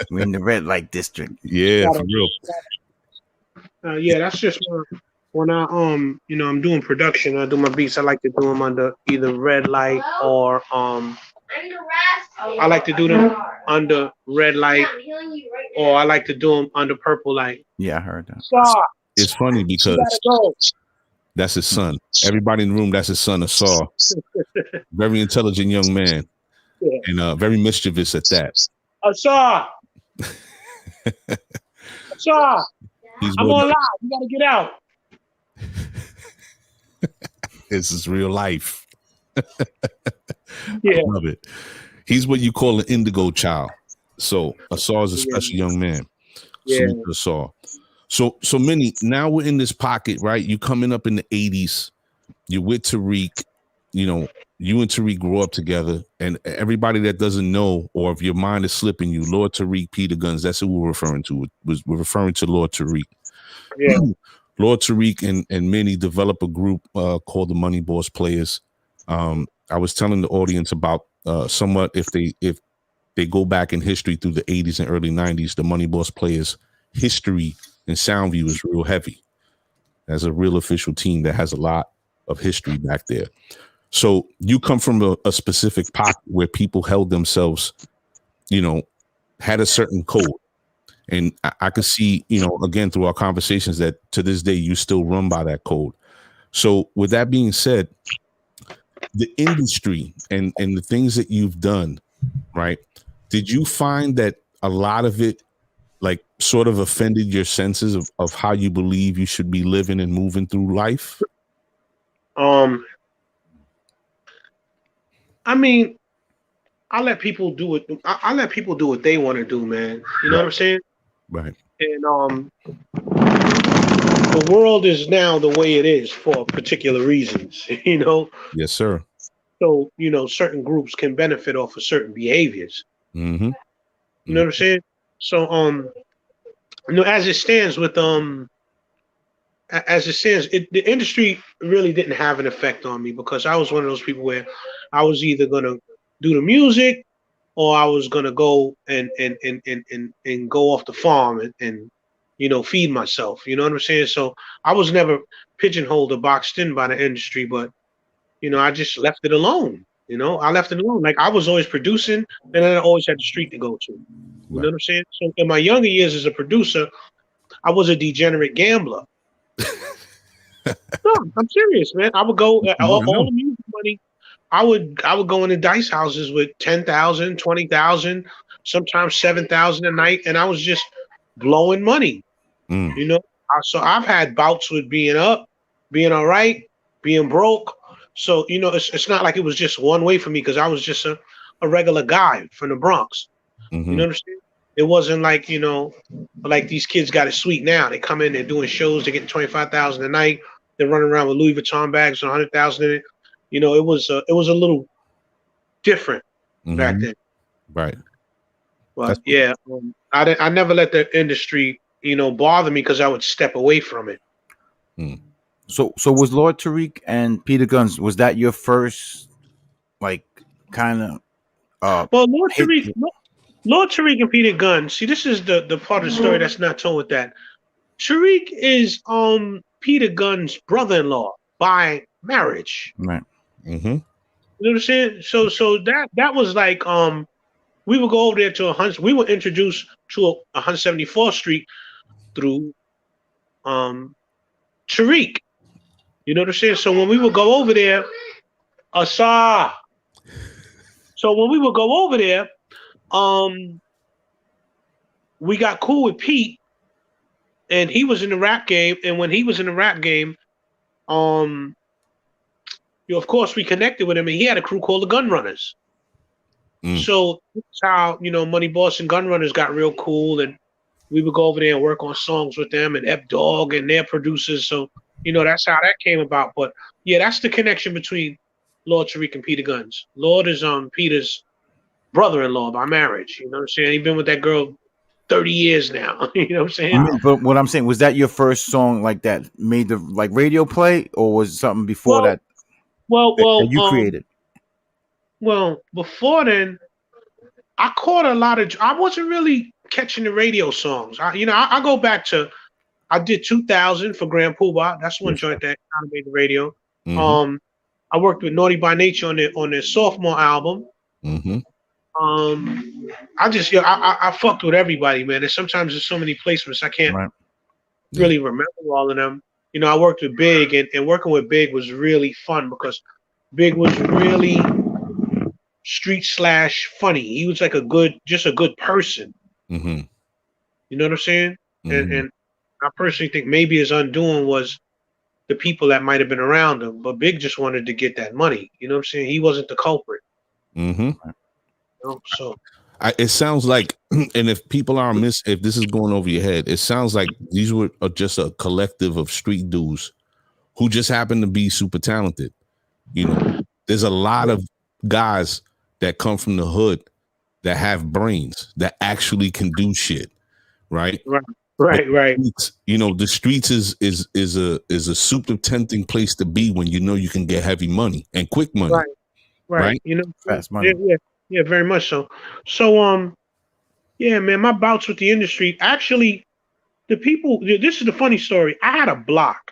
We're in the red light district. Yeah, for real. Yeah, that's just when I I'm doing production. I do my beats. I like to do them under either red light or I like to do them under red light or I like to do them under purple light. Yeah, I heard that. It's funny because that's his son. Everybody in the room, that's his son, Asar. Very intelligent young man. Yeah. And very mischievous at that. Asar! I'm on live. You gotta get out. This is real life. Yeah. I love it. He's what you call an indigo child. So Asar is a special young man. Yeah. Salute to Asar. So Minnie, now we're in this pocket, right? You coming up in the 80s. You're with Tariq. You know, you and Tariq grew up together. And everybody that doesn't know, or if your mind is slipping you, Lord Tariq, Peter Guns, that's who we're referring to. We're referring to Lord Tariq. Yeah. Lord Tariq and Minnie develop a group called the Money Boss Players. I was telling the audience about somewhat if they go back in history through the 80s and early 90s, the Money Boss Players history in Soundview is real heavy. As a real official team that has a lot of history back there. So you come from a specific pocket where people held themselves, had a certain code. And I could see, again, through our conversations that to this day, you still run by that code. So with that being said, the industry and the things that you've done, right? Did you find that a lot of it like sort of offended your senses of how you believe you should be living and moving through life? I mean, I let people do it. I let people do what they want to do, man. You know what I'm saying? Right. And the world is now the way it is for particular reasons, Yes, sir. So, certain groups can benefit off of certain behaviors. Mm-hmm. You know what I'm saying? So, as it stands with the industry really didn't have an effect on me because I was one of those people where I was either gonna do the music or I was gonna go and go off the farm and feed myself. You know what I'm saying? So I was never pigeonholed or boxed in by the industry, but I just left it alone. I left it alone. Like I was always producing, and then I always had the street to go to. You know what I'm saying? So in my younger years as a producer, I was a degenerate gambler. No, I'm serious, man. I would go all the music money. I would go into dice houses with 10,000, 20,000, sometimes 7,000 a night, and I was just blowing money. So I've had bouts with being up, being all right, being broke. So it's not like it was just one way for me because I was just a regular guy from the Bronx. Mm-hmm. You know what I'm saying? It wasn't like like these kids got it sweet now. They come in, they're doing shows, they're getting 25,000 a night. They're running around with Louis Vuitton bags with 100,000 in it. It was a little different back then. Right. But I never let the industry, bother me because I would step away from it. So was Lord Tariq and Peter Guns, was that your first kind of well, Lord Tariq and Peter Guns, see, this is the part of the story that's not told with that. Tariq is Peter Guns' brother-in-law by marriage. Right. Mm-hmm. You know what I'm saying? So that was like we would go over there to we were introduced to 174th Street through Tariq. You know what I'm saying? So when we would go over there, we got cool with Pete, and he was in the rap game. And when he was in the rap game, of course we connected with him, and he had a crew called the Gun Runners. So that's how Money Boss and Gun Runners got real cool, and we would go over there and work on songs with them and Ep Dog and their producers. So that's how that came about. But yeah, that's the connection between Lord Tariq and Peter Guns. Lord is Peter's brother-in-law by marriage. You know what I'm saying? He's been with that girl 30 years now. You know what I'm saying? But what I'm saying, was that your first song like that made the radio play, or was it something before that you created? Well, before then, I caught a lot of. I wasn't really catching the radio songs. I go back to. I did 2000 for Grand Poobah. That's one joint that kind of made the radio. Mm-hmm. I worked with Naughty by Nature on their sophomore album. Mm-hmm. I just I fucked with everybody, man. And sometimes there's so many placements I can't really remember all of them. I worked with Big, and working with Big was really fun because Big was really street / funny. He was like a good person. Mm-hmm. You know what I'm saying? Mm-hmm. And I personally think maybe his undoing was the people that might have been around him, but Big just wanted to get that money. You know what I'm saying? He wasn't the culprit. Mm-hmm. So it sounds like, and if people are if this is going over your head, it sounds like these were just a collective of street dudes who just happen to be super talented. There's a lot of guys that come from the hood that have brains that actually can do shit, right? Right. The streets is a super tempting place to be when you can get heavy money and quick money. Right. Fast money. Yeah, very much so. So yeah, man, my bouts with the industry, actually, the people, this is the funny story. I had a block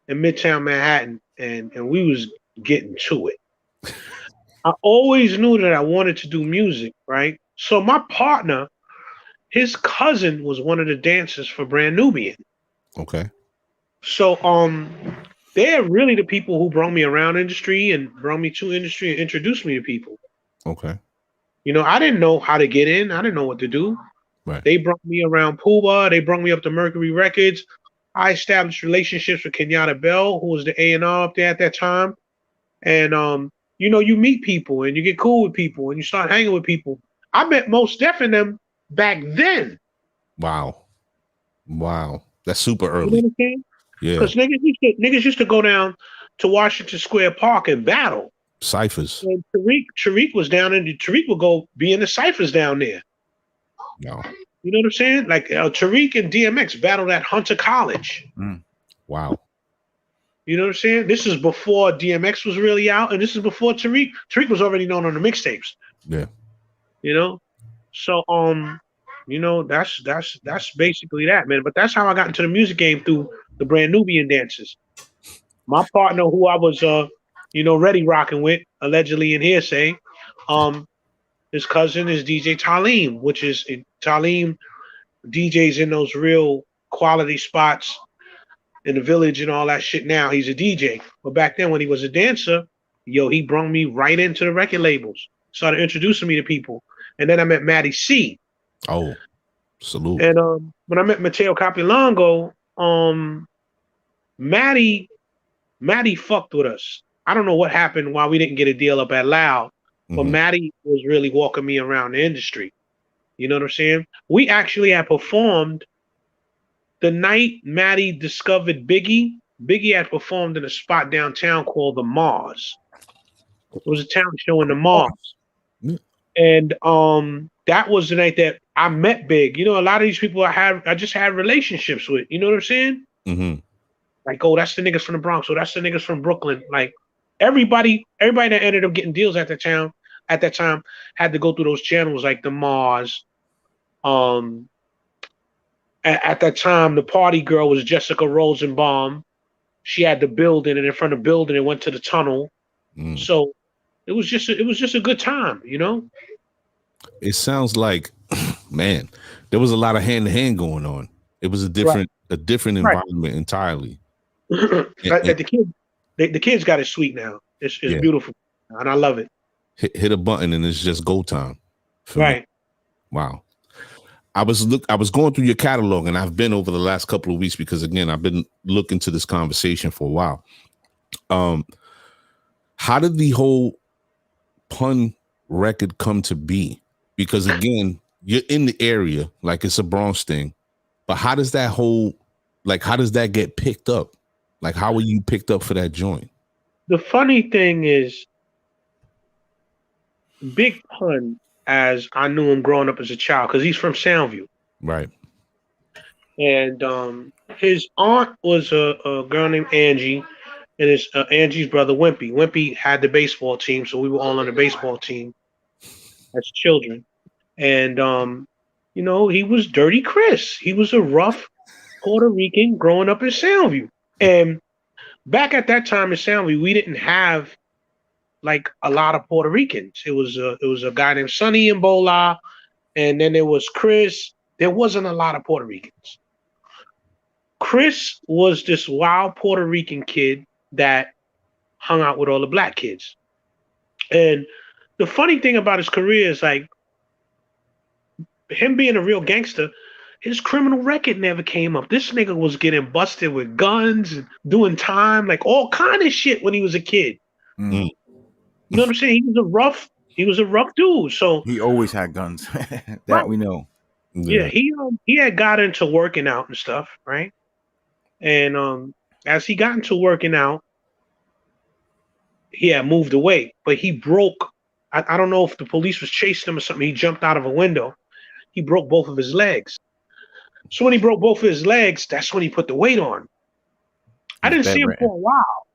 in Midtown Manhattan, and we was getting to it. I always knew that I wanted to do music, right? So my partner, his cousin was one of the dancers for Brand Nubian. Okay. So they're really the people who brought me around industry and brought me to industry and introduced me to people. Okay. I didn't know how to get in. I didn't know what to do. Right. They brought me around Poobah. They brought me up to Mercury Records. I established relationships with Kenyatta Bell, who was the A&R up there at that time. And you meet people and you get cool with people and you start hanging with people. I met Mos Def in them back then. Wow. That's super early. You know what I'm saying? Yeah. Because niggas used to go down to Washington Square Park and battle. Ciphers. And Tariq was down in Tariq would go be in the ciphers down there. No. You know what I'm saying? Like Tariq and DMX battled at Hunter College. Wow. You know what I'm saying? This is before DMX was really out, and this is before Tariq. Tariq was already known on the mixtapes. Yeah. You know, so that's basically that, man. But that's how I got into the music game through the brand Nubian dances. My partner, who I was ready rocking with, allegedly in hearsay, um, his cousin is DJ Talim, which is Talim DJs in those real quality spots in the village and all that shit. Now he's a DJ, but back then when he was a dancer, he brought me right into the record labels, started introducing me to people, and then I met Matty C. Oh, salute. And when I met Mateo Capilongo, Matty fucked with us. I don't know what happened why we didn't get a deal up at Loud, but Matty was really walking me around the industry. You know what I'm saying? We actually had performed the night Matty discovered Biggie. Biggie had performed in a spot downtown called the Mars. It was a talent show in the Mars. And that was the night that I met Big. You know, a lot of these people I just had relationships with. You know what I'm saying? Mm-hmm. Like, oh, that's the niggas from the Bronx. Oh, that's the niggas from Brooklyn. Like, everybody that ended up getting deals at that time had to go through those channels like the Mars. At that time, the party girl was Jessica Rosenbaum. She had the building, and in front of the building, it went to the tunnel. So it was just a good time, you know. It sounds like, man, there was a lot of hand to hand going on. It was a different environment entirely. The kids got it sweet now. It's beautiful, and I love it. Hit a button and it's just go time. Right. Me. Wow. I was going through your catalog, and I've been over the last couple of weeks because, again, I've been looking to this conversation for a while. How did the whole Pun record come to be? Because, again, you're in the area, like it's a Bronx thing, but how does that get picked up? Like, how were you picked up for that joint? The funny thing is, Big Pun, as I knew him growing up as a child, because he's from Soundview. Right. And his aunt was a girl named Angie, and his Angie's brother, Wimpy. Wimpy had the baseball team, so we were all on the baseball team as children. And, he was Dirty Chris. He was a rough Puerto Rican growing up in Soundview. And back at that time in Soundview, we didn't have like a lot of Puerto Ricans. It was a guy named Sonny and Bola, and then there was Chris. There wasn't a lot of Puerto Ricans. Chris was this wild Puerto Rican kid that hung out with all the black kids. And the funny thing about his career is, like, him being a real gangster, his criminal record never came up. This nigga was getting busted with guns and doing time, like all kind of shit when he was a kid. Mm-hmm. You know what I'm saying? He was a rough dude. So he always had guns. That we know. Yeah, he had got into working out and stuff, right? And as he got into working out, he had moved away, but he broke. I don't know if the police was chasing him or something. He jumped out of a window. He broke both of his legs. So when he broke both of his legs, that's when he put the weight on. I didn't see him for a while.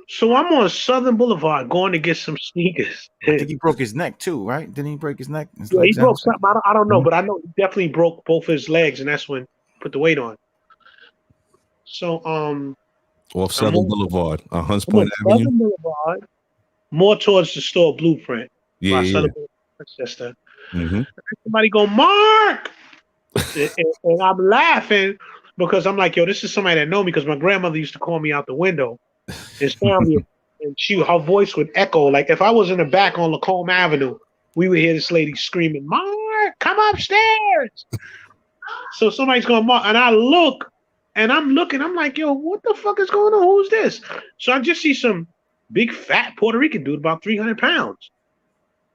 So I'm on Southern Boulevard going to get some sneakers. I think he broke his neck too, right? Didn't he break his neck? Yeah, he broke something. I don't know, but I know he definitely broke both his legs, and that's when he put the weight on. So off Southern Boulevard, Hunts Point Avenue. Southern Boulevard, more towards the store Blueprint. Yeah. Sister. Mm-hmm. Somebody go, Mark, and I'm laughing because I'm like, yo, this is somebody that know me because my grandmother used to call me out the window. His family, and her voice would echo. Like if I was in the back on Lacombe Avenue, we would hear this lady screaming, Mark, come upstairs. So somebody's going, Mark, and I look, and I'm looking, I'm like, yo, what the fuck is going on? Who's this? So I just see some big fat Puerto Rican dude, about 300 pounds.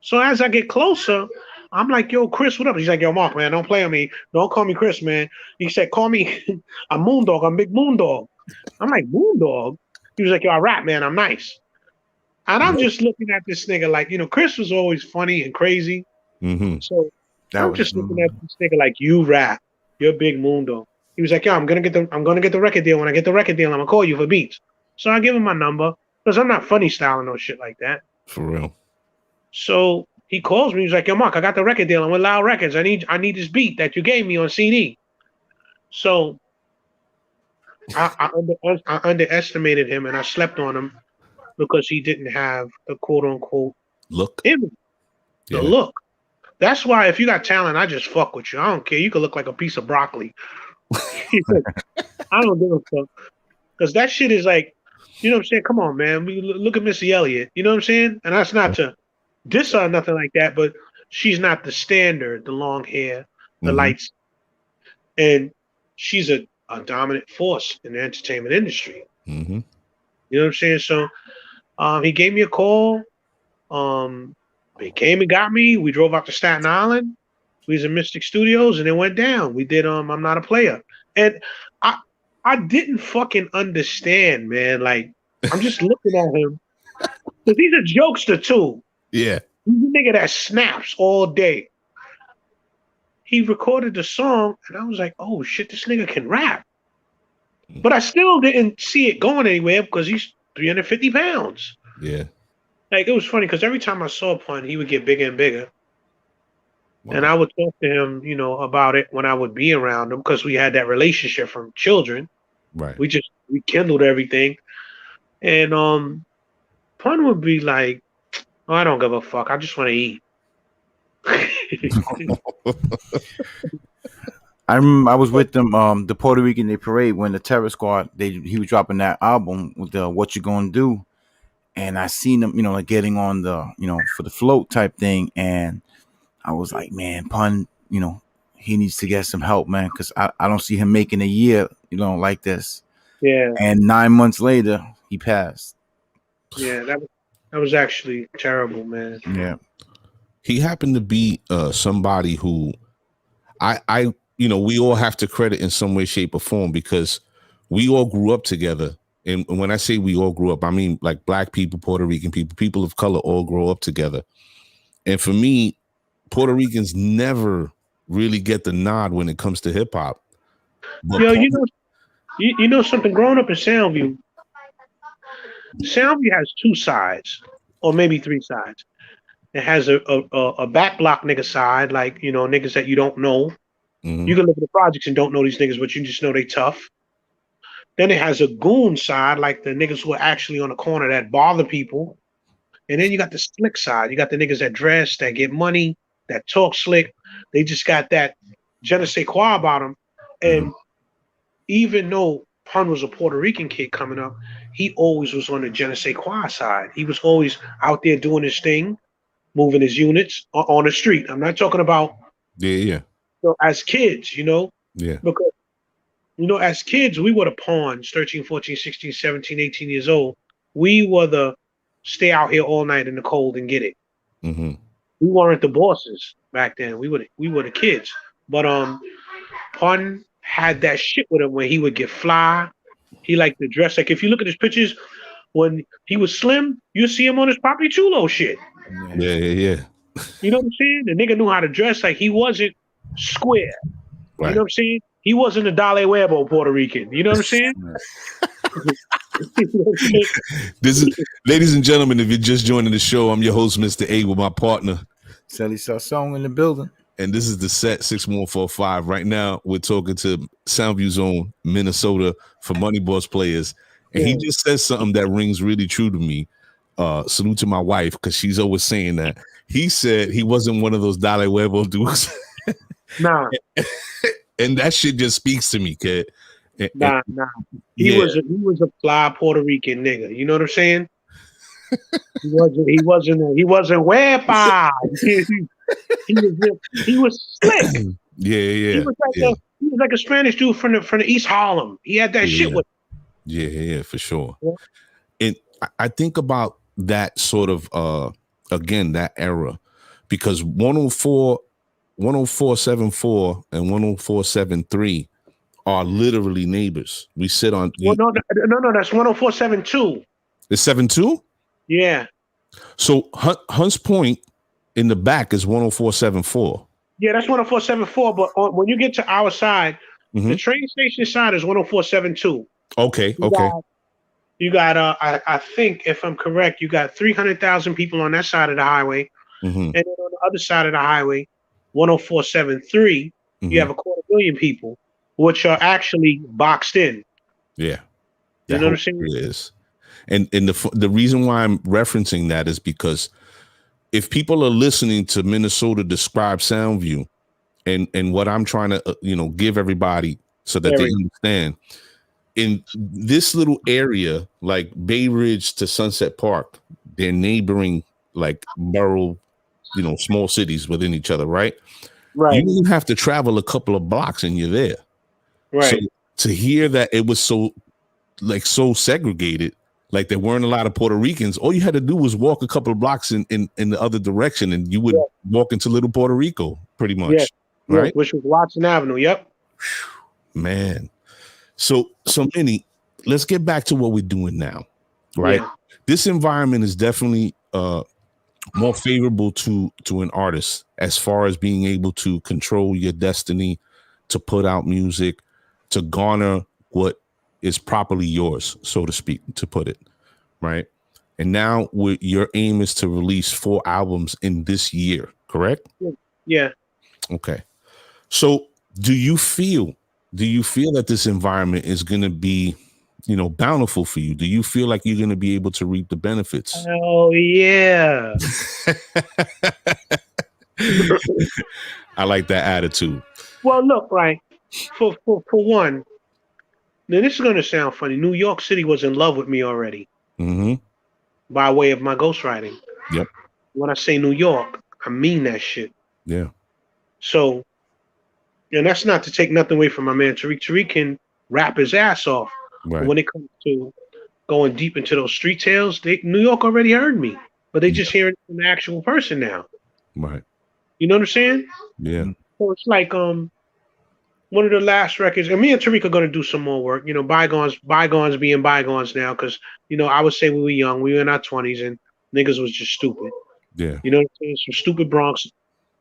So as I get closer, I'm like, yo, Chris, what up? He's like, yo, Mark, man, don't play with me. Don't call me Chris, man. He said, call me, I'm Moondog. I'm Big Moondog. I'm like, Moondog? He was like, yo, I rap, man. I'm nice. And I'm just looking at this nigga like, Chris was always funny and crazy. Mm-hmm. So I'm just looking at this nigga like, you rap. You're Big Moondog. He was like, yo, I'm gonna get the record deal. When I get the record deal, I'm gonna call you for beats. So I give him my number because I'm not funny styling no shit like that. For real. So he calls me. He's like, "Yo, Mark, I got the record deal. I'm with Loud Records. I need this beat that you gave me on CD." So I underestimated him, and I slept on him because he didn't have the quote unquote Look. image, the look. That's why if you got talent, I just fuck with you. I don't care. You could look like a piece of broccoli. I don't give a fuck. Because that shit is like, you know what I'm saying? Come on, man. We look at Missy Elliott. You know what I'm saying? And that's not to diss her or nothing like that, but she's not the standard, the long hair, the lights. And she's a dominant force in the entertainment industry. Mm-hmm. You know what I'm saying? So he gave me a call. He came and got me. We drove out to Staten Island. We was in Mystic Studios, and it went down. We did I'm Not a Player. And I didn't fucking understand, man. Like, I'm just looking at him. Because he's a jokester, too. Yeah. He's a nigga that snaps all day. He recorded the song, and I was like, oh, shit, this nigga can rap. But I still didn't see it going anywhere because he's 350 pounds. Yeah. Like, it was funny because every time I saw Pun, he would get bigger and bigger. Wow. And I would talk to him, you know, about it when I would be around him because we had that relationship from children. Right. We kindled everything. And Pun would be like, oh, I don't give a fuck. I just want to eat. I remember I was with them, the Puerto Rican Day Parade when the Terror Squad, he was dropping that album with the What You Gonna Do. And I seen them, you know, like getting on the, you know, for the float type thing. And I was like, man, Pun, you know, he needs to get some help, man, because I don't see him making a year, you know, like this. Yeah. And 9 months later, he passed. Yeah, that was actually terrible, man. Yeah. He happened to be somebody who I you know, we all have to credit in some way, shape, or form because we all grew up together. And when I say we all grew up, I mean like Black people, Puerto Rican people, people of color all grow up together. And for me, Puerto Ricans never really get the nod when it comes to hip hop. Yo, you know something? Growing up in Soundview has two sides, or maybe three sides. It has a back block nigga side, like, you know, niggas that you don't know. Mm-hmm. You can live in the projects and don't know these niggas, but you just know they tough. Then it has a goon side, like the niggas who are actually on the corner that bother people. And then you got the slick side. You got the niggas that dress, that get money, that talk slick. They just got that je ne sais quoi about them. And even though Pun was a Puerto Rican kid coming up, he always was on the je ne sais quoi side. He was always out there doing his thing, moving his units on the street. I'm not talking about you know, as kids, you know? Yeah. Because, you know, as kids, we were the pawns, 13, 14, 16, 17, 18 years old. We were the stay out here all night in the cold and get it. Mm-hmm. We weren't the bosses back then. We were the kids. But Pun had that shit with him when he would get fly. He liked to dress. Like if you look at his pictures when he was slim, you see him on his Papi Chulo shit. Yeah. You know what I'm saying? The nigga knew how to dress. Like he wasn't square. Right. You know what I'm saying? He wasn't a Dale Huevo Puerto Rican. You know what I'm saying? This is, ladies and gentlemen, if you're just joining the show, I'm your host, Mr. A, with my partner Sally Song in the building. And this is the set 6145. Right now, we're talking to Soundview Zone, Minnesota for Money Boss Players. And he just said something that rings really true to me. Salute to my wife, because she's always saying that. He said he wasn't one of those Dale Huevo dudes. Nah. And that shit just speaks to me, kid. Nah. He was a fly Puerto Rican nigga. You know what I'm saying? He wasn't huepa. He was slick. Yeah. He was like a Spanish dude from the East Harlem. He had that shit with him. Yeah, for sure. Yeah. And I think about that sort of again, that era, because 104.74 and 104.73 are literally neighbors. We sit on. Well, no, that's 104.72. It's 72? Yeah. So Hunts Point in the back is 104.74. Yeah, that's 104.74. But when you get to our side, the train station side is 104.72. Okay. You got I think, if I'm correct, you got 300,000 people on that side of the highway, And then on the other side of the highway, 10473, you have 250,000 people, which are actually boxed in. Yeah. You know what I'm saying? It is. And the reason why I'm referencing that is because if people are listening to Minnesota describe Soundview and what I'm trying to give everybody so that they understand, in this little area, like Bay Ridge to Sunset Park, they're neighboring like borough, small cities within each other, right? Right. You have to travel a couple of blocks and you're there. Right. So to hear that it was so segregated, like there weren't a lot of Puerto Ricans, all you had to do was walk a couple of blocks in the other direction and you would walk into little Puerto Rico pretty much. Yeah. Right. Yeah, which was Watson Avenue. Yep. Man. So Minnie, let's get back to what we're doing now. Right. Yeah. This environment is definitely more favorable to an artist as far as being able to control your destiny, to put out music, to garner what is properly yours, so to speak, to put it, right? And now your aim is to release 4 albums in this year, correct? Yeah. Okay. So do you feel that this environment is going to be, bountiful for you? Do you feel like you're going to be able to reap the benefits? Oh, yeah. I like that attitude. Well, look, right. For one, now this is going to sound funny. New York City was in love with me already by way of my ghostwriting. Yep. When I say New York, I mean that shit. Yeah. So, and that's not to take nothing away from my man Tariq. Tariq can rap his ass off. Right. But when it comes to going deep into those street tales, New York already heard me, but they just hear it from the actual person now. Right. You know what I'm saying? Yeah. So it's like one of the last records, and me and Tariq are going to do some more work. Bygones being bygones now, because I would say we were young, we were in our 20s, and niggas was just stupid. Yeah. You know what I'm saying? Some stupid Bronx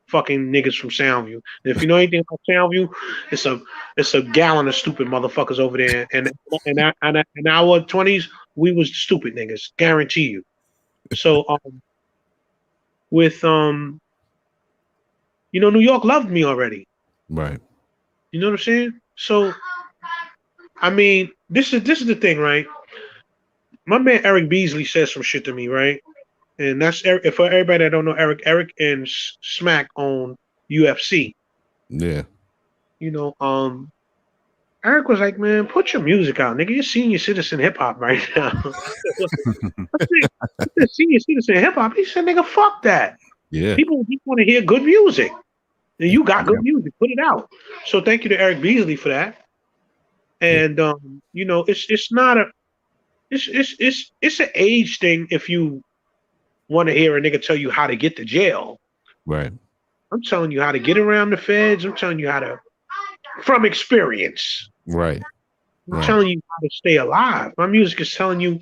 fucking niggas from Soundview. And if you know anything about Soundview, it's a gallon of stupid motherfuckers over there. And in our 20s, we was stupid niggas, guarantee you. So with New York loved me already. Right. You know what I'm saying? So I mean, this is the thing, right? My man Eric Beasley says some shit to me, right? And that's for everybody that don't know Eric and Smack own UFC. Yeah. Eric was like, man, put your music out, nigga. You're senior citizen hip hop right now. I said, senior citizen hip hop. He said, nigga, fuck that. Yeah. People want to hear good music. And you got good music. Put it out. So thank you to Eric Beasley for that. And it's not it's an age thing if you want to hear a nigga tell you how to get to jail. Right. I'm telling you how to get around the feds. I'm telling you how to, from experience. Right. I'm telling you how to stay alive. My music is telling you,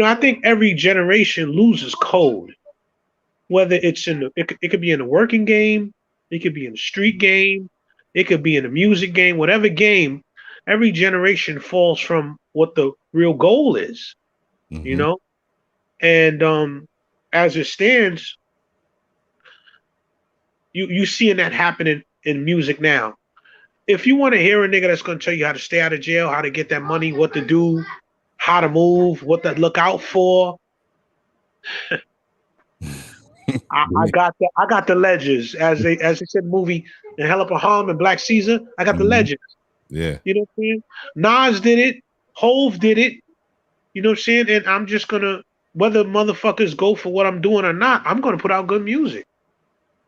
I think every generation loses code. Whether it's it could be in the working game, it could be in the street game, it could be in the music game, whatever game, every generation falls from what the real goal is, And as it stands, you seeing that happening in music now. If you want to hear a nigga that's going to tell you how to stay out of jail, how to get that money, what to do, how to move, what to look out for, I got the ledgers, as they said in the movie in Hell Up a Harm and Black Caesar. I got the legends. Yeah. You know what I'm saying? Nas did it, Hove did it. You know what I'm saying? And I'm just gonna, whether motherfuckers go for what I'm doing or not, I'm gonna put out good music.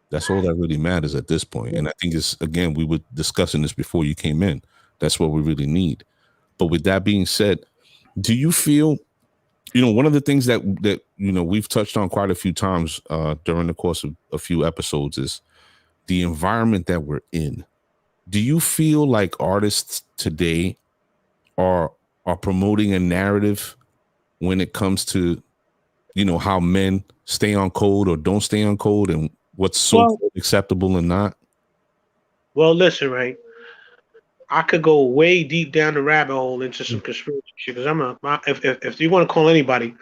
That's all that really matters at this point. And I think it's, again, we were discussing this before you came in. That's what we really need. But with that being said, do you feel, one of the things that we've touched on quite a few times during the course of a few episodes is the environment that we're in. Do you feel like artists today are promoting a narrative when it comes to, how men stay on code or don't stay on code, and what's acceptable and not? Well, listen, right? I could go way deep down the rabbit hole into some conspiracy shit, because if you want to call anybody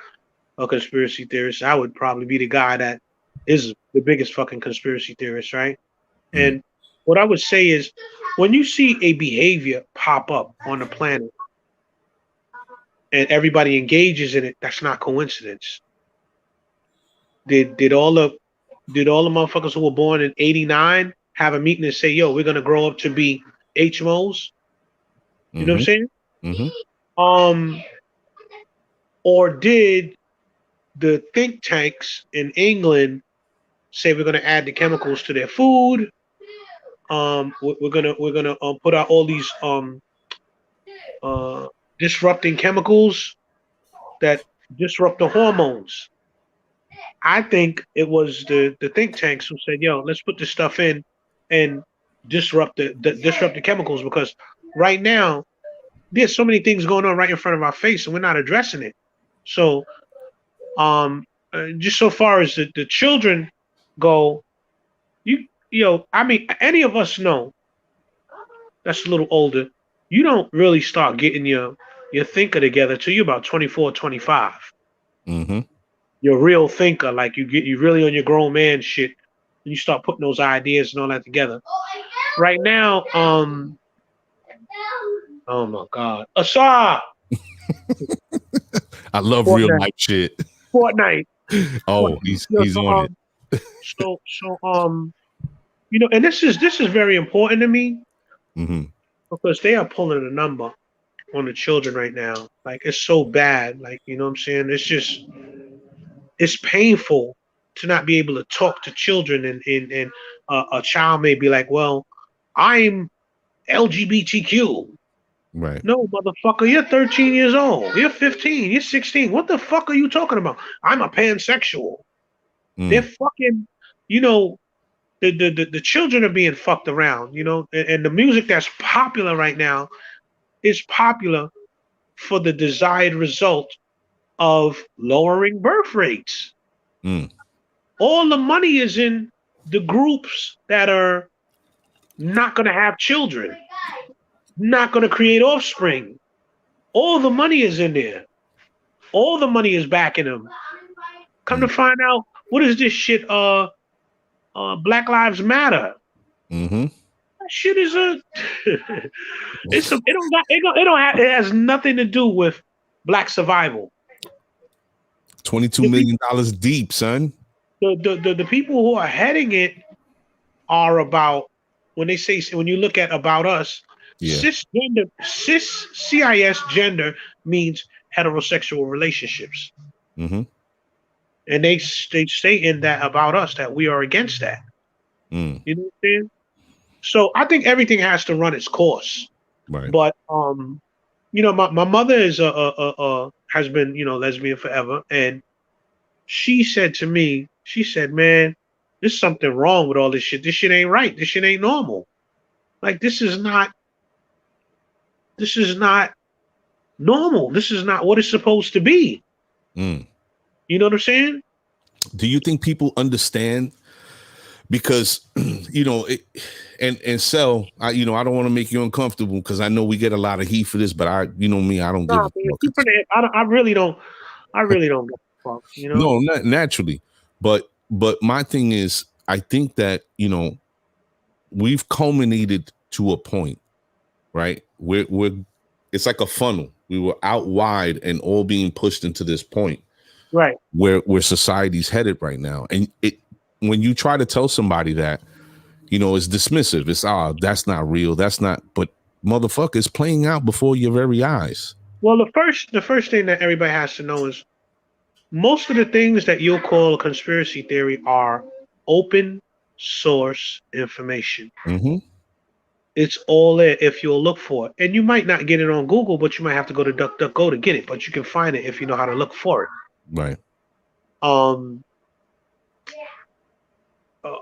a conspiracy theorist, I would probably be the guy that is the biggest fucking conspiracy theorist, right? And what I would say is, when you see a behavior pop up on the planet and everybody engages in it, that's not coincidence. Did all the motherfuckers who were born in '89 have a meeting and say, "Yo, we're gonna grow up to be HMOs"? You know what I'm saying? Or did the think tanks in England say we're gonna add the chemicals to their food? We're gonna put out all these disrupting chemicals that disrupt the hormones. I think it was the think tanks who said, "Yo, let's put this stuff in and disrupt the chemicals," because right now there's so many things going on right in front of our face and we're not addressing it. So, just so far as the children go, I mean, any of us know that's a little older. You don't really start getting your thinker together till you're about 24, 25. Your real thinker, like you really on your grown man shit, and you start putting those ideas and all that together. Right now, oh my God, Asa! I love Fortnite. real life shit. Fortnite. Oh, he's on it. So and this is very important to me because they are pulling a number on the children right now. Like, it's so bad. Like, you know what I'm saying? It's painful to not be able to talk to children, and a child may be like, "Well, I'm LGBTQ." Right. No, motherfucker, you're 13 years old. You're 15. You're 16. What the fuck are you talking about? I'm a pansexual. They're fucking, the children are being fucked around, and the music that's popular right now is popular for the desired result of lowering birth rates. All the money is in the groups that are not going to have children, not going to create offspring. All the money is in there. All the money is backing them. Come to find out, what is this shit? Black Lives Matter. That shit is it has nothing to do with black survival. $22 million deep, son. The people who are heading it are about, when you look at About Us, cisgender, CIS gender means heterosexual relationships. And they say in that About Us that we are against that. You know what I'm saying? So I think everything has to run its course. Right. But my mother is has been lesbian forever, and she said to me, "Man, there's something wrong with all this shit. This shit ain't right. This shit ain't normal. Like, this is not normal. This is not what it's supposed to be." You know what I'm saying? Do you think people understand? Because and Sel, I don't want to make you uncomfortable because I know we get a lot of heat for this, but I don't give a fuck. I really don't give a fuck. No, not naturally, but my thing is, I think that we've culminated to a point, right? We're it's like a funnel. We were out wide and all being pushed into this point, right? Where society's headed right now, and when you try to tell somebody that, it's dismissive. It's that's not real. That's not. But motherfucker, it's playing out before your very eyes. Well, the first thing that everybody has to know is most of the things that you'll call a conspiracy theory are open source information. It's all there if you'll look for it, and you might not get it on Google, but you might have to go to DuckDuckGo to get it. But you can find it if you know how to look for it. Right.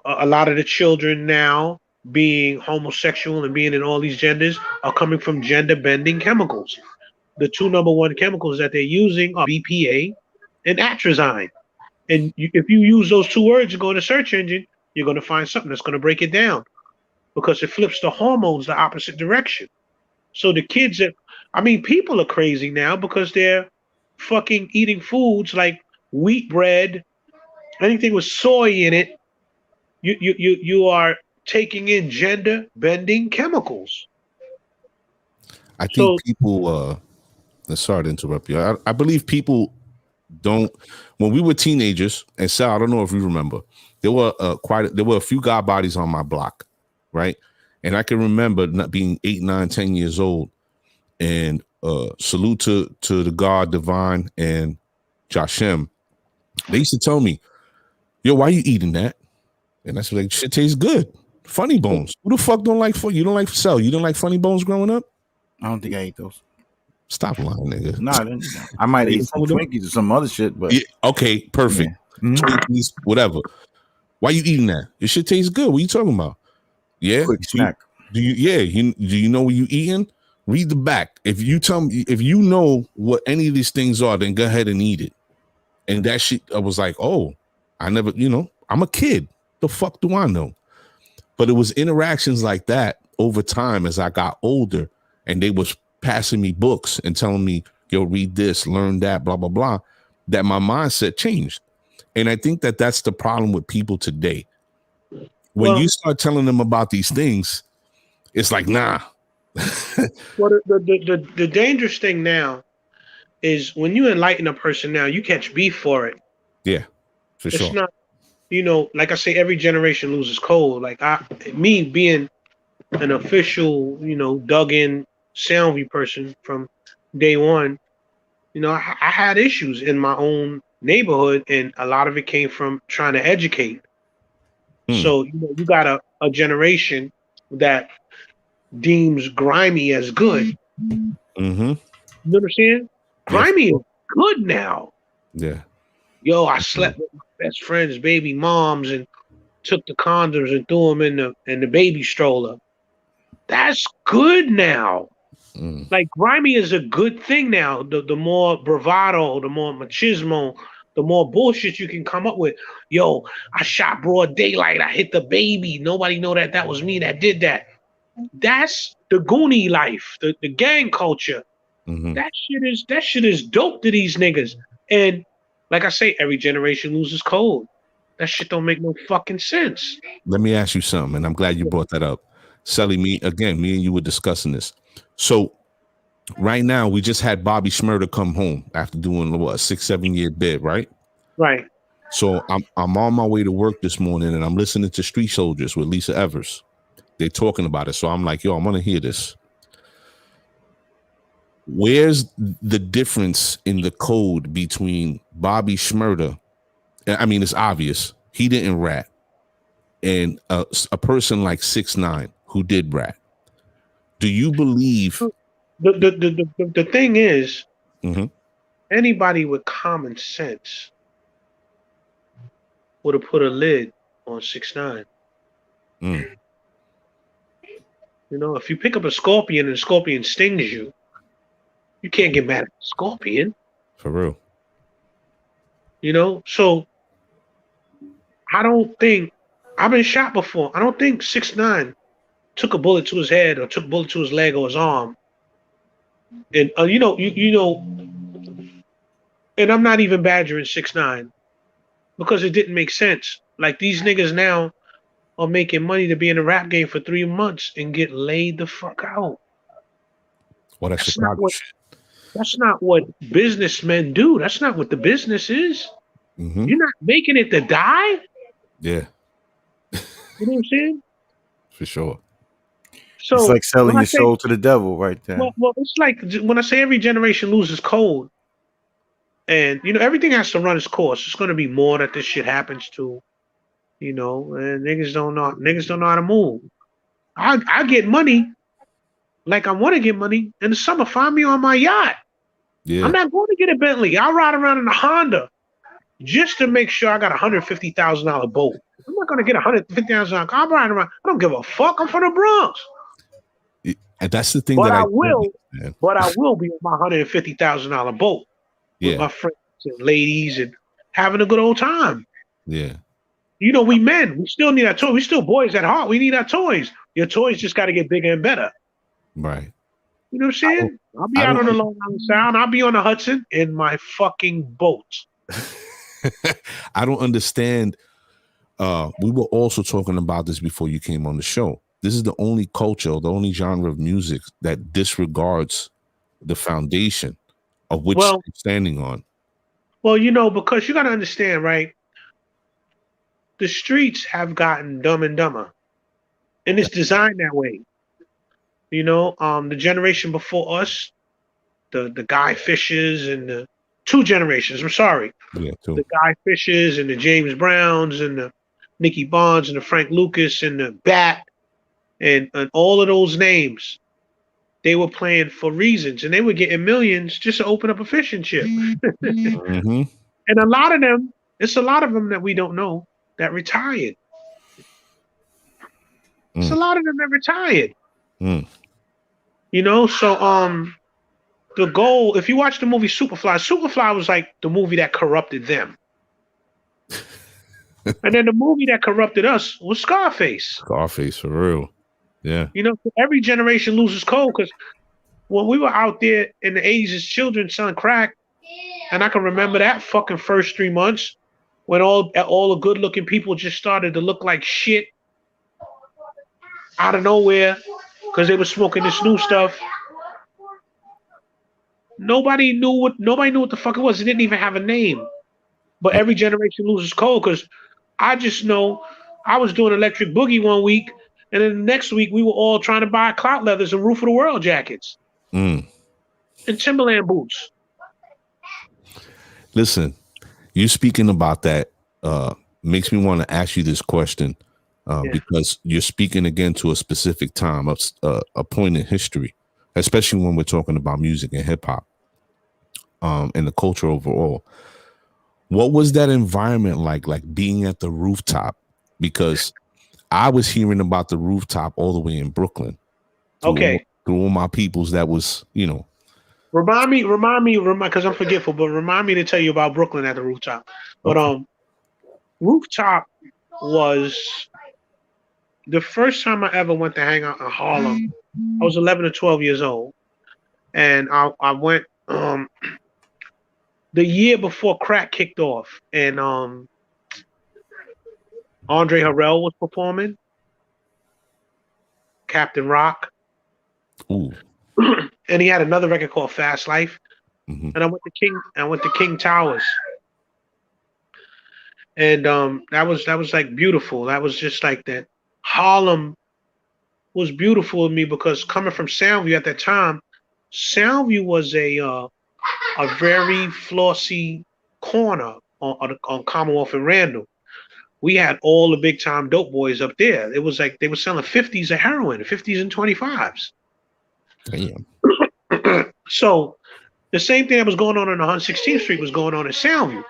A lot of the children now being homosexual and being in all these genders are coming from gender bending chemicals. The two number one chemicals that they're using are BPA and atrazine. And if you use those two words and go in a search engine, you're going to find something that's going to break it down because it flips the hormones the opposite direction. So the kids people are crazy now because they're fucking eating foods like wheat bread anything with soy in it, you are taking in gender bending chemicals. I think So people. Sorry to interrupt you. I believe people don't. When we were teenagers, and Sal, I don't know if you remember, there were a few god bodies on my block, right? And I can remember not being 8, 9, 10 years old, and salute to the God Divine and Jashem. They used to tell me, "Yo, why you eating that?" And that's like, shit tastes good. Funny bones. Who the fuck don't like you don't like Sal? You don't like funny bones growing up? I don't think I ate those. Stop lying, nigga. Nah, I might eat some Twinkies or some other shit, but yeah, okay, perfect. Yeah. Twinkies, whatever. Why you eating that? Your shit tastes good. What you talking about? Yeah, quick snack. Do you know what you eating? Read the back. If you tell me if you know what any of these things are, then go ahead and eat it. And that shit, I was like, oh, I never, I'm a kid. The fuck do I know? But it was interactions like that over time as I got older, and they was passing me books and telling me, yo, read this, learn that, blah, blah, blah, that my mindset changed. And I think that that's the problem with people today. When you start telling them about these things, it's like, nah. Well, the dangerous thing now is when you enlighten a person now, you catch beef for it. Yeah, for sure. It's not, like I say, every generation loses code. Like me being an official, dug in Soundview person from day one, I had issues in my own neighborhood, and a lot of it came from trying to educate. So you got a generation that deems grimy as good. Mm-hmm. You understand? Grimy is good now. Yeah. Yo, I slept with my best friend's baby moms and took the condoms and threw them in the baby stroller. That's good now. Like grimy is a good thing now. The more bravado, the more machismo, the more bullshit you can come up with. Yo, I shot broad daylight. I hit the baby. Nobody know that was me that did that. That's the Goonie life, the gang culture. Mm-hmm. That shit is dope to these niggas. And like I say, every generation loses code. That shit don't make no fucking sense. Let me ask you something, and I'm glad you brought that up. Sally, me and you were discussing this. So right now, we just had Bobby Shmurda come home after doing a 6-7 year bid, right? Right. So I'm on my way to work this morning, and I'm listening to Street Soldiers with Lisa Evers. They're talking about it, so I'm like, yo, I'm gonna hear this. Where's the difference in the code between Bobby Shmurda? I mean, it's obvious he didn't rat, and a person like 6ix9ine who did rat. Do you believe? The thing is, anybody with common sense would have put a lid on 6ix9ine. If you pick up a scorpion and a scorpion stings you, you can't get mad at the scorpion. For real. So I don't think, I've been shot before. I don't think 6ix9ine took a bullet to his head or took a bullet to his leg or his arm. And and I'm not even badgering 6ix9ine because it didn't make sense. Like these niggas now are making money to be in a rap game for 3 months and get laid the fuck out. Well, that's not what businessmen do. That's not what the business is. You're not making it to die. Yeah. You know what I'm saying? For sure. So it's like selling your soul to the devil right there. Well, it's like when I say every generation loses code, and everything has to run its course. There's going to be more that this shit happens to, and niggas don't know how to move. I get money like I want to get money in the summer. Find me on my yacht. Yeah. I'm not going to get a Bentley. I'll ride around in a Honda just to make sure I got a $150,000 boat. I'm not going to get a $150,000. I'm riding around. I don't give a fuck. I'm from the Bronx. And that's the thing but that I will. But I will be on my $150,000 boat with my friends and ladies and having a good old time. Yeah. We men. We still need our toys. We still boys at heart. We need our toys. Your toys just got to get bigger and better. Right. You know what I'm saying? I'll be out on the Long Island Sound. I'll be on the Hudson in my fucking boat. I don't understand. We were also talking about this before you came on the show. This is the only culture, the only genre of music that disregards the foundation of which Well, they're standing on. Well, you know, because you got to understand, right? The streets have gotten dumb and dumber, and it's designed that way. You know, the generation before us, the Guy Fishers and the two generations. I'm sorry, Yeah, too. the Guy Fishers and the James Browns and the Nicky Bonds and the Frank Lucas and the Bat and all of those names. They were playing for reasons, and they were getting millions just to open up a fish and chip. Mm-hmm. And a lot of them, it's a lot of them that we don't know that retired. It's a lot of them that retired. Mm. You know, so the goal, if you watch the movie Superfly was like the movie that corrupted them. And then the movie that corrupted us was Scarface. Scarface, for real. Yeah. You know, every generation loses code because when we were out there in the 80s as children selling crack, and I can remember that fucking first 3 months when all the good looking people just started to look like shit out of nowhere because they were smoking this new stuff. Nobody knew what the fuck it was. It didn't even have a name. But every generation loses code because I just know I was doing Electric Boogie one week, and then the next week we were all trying to buy clout leathers and Roof of the World jackets and Timberland boots. Listen, you speaking about that makes me want to ask you this question because you're speaking again to a specific time, a point in history, especially when we're talking about music and hip hop and the culture overall. What was that environment like being at the rooftop? Because I was hearing about the rooftop all the way in Brooklyn. Through all my peoples that was, you know. Remind me, because I'm forgetful, but remind me to tell you about Brooklyn at the rooftop. But rooftop was the first time I ever went to hang out in Harlem. I was 11 or 12 years old, and I went the year before crack kicked off, and Andre Harrell was performing, Captain Rock. Ooh. And he had another record called Fast Life. And I went to King Towers. And that was like beautiful. That was just like that. Harlem was beautiful to me because coming from Soundview at that time, Soundview was a very flossy corner on Commonwealth and Randall. We had all the big time dope boys up there. It was like they were selling 50s of heroin, 50s and 25s. Damn. So the same thing that was going on 116th Street was going on in Soundview.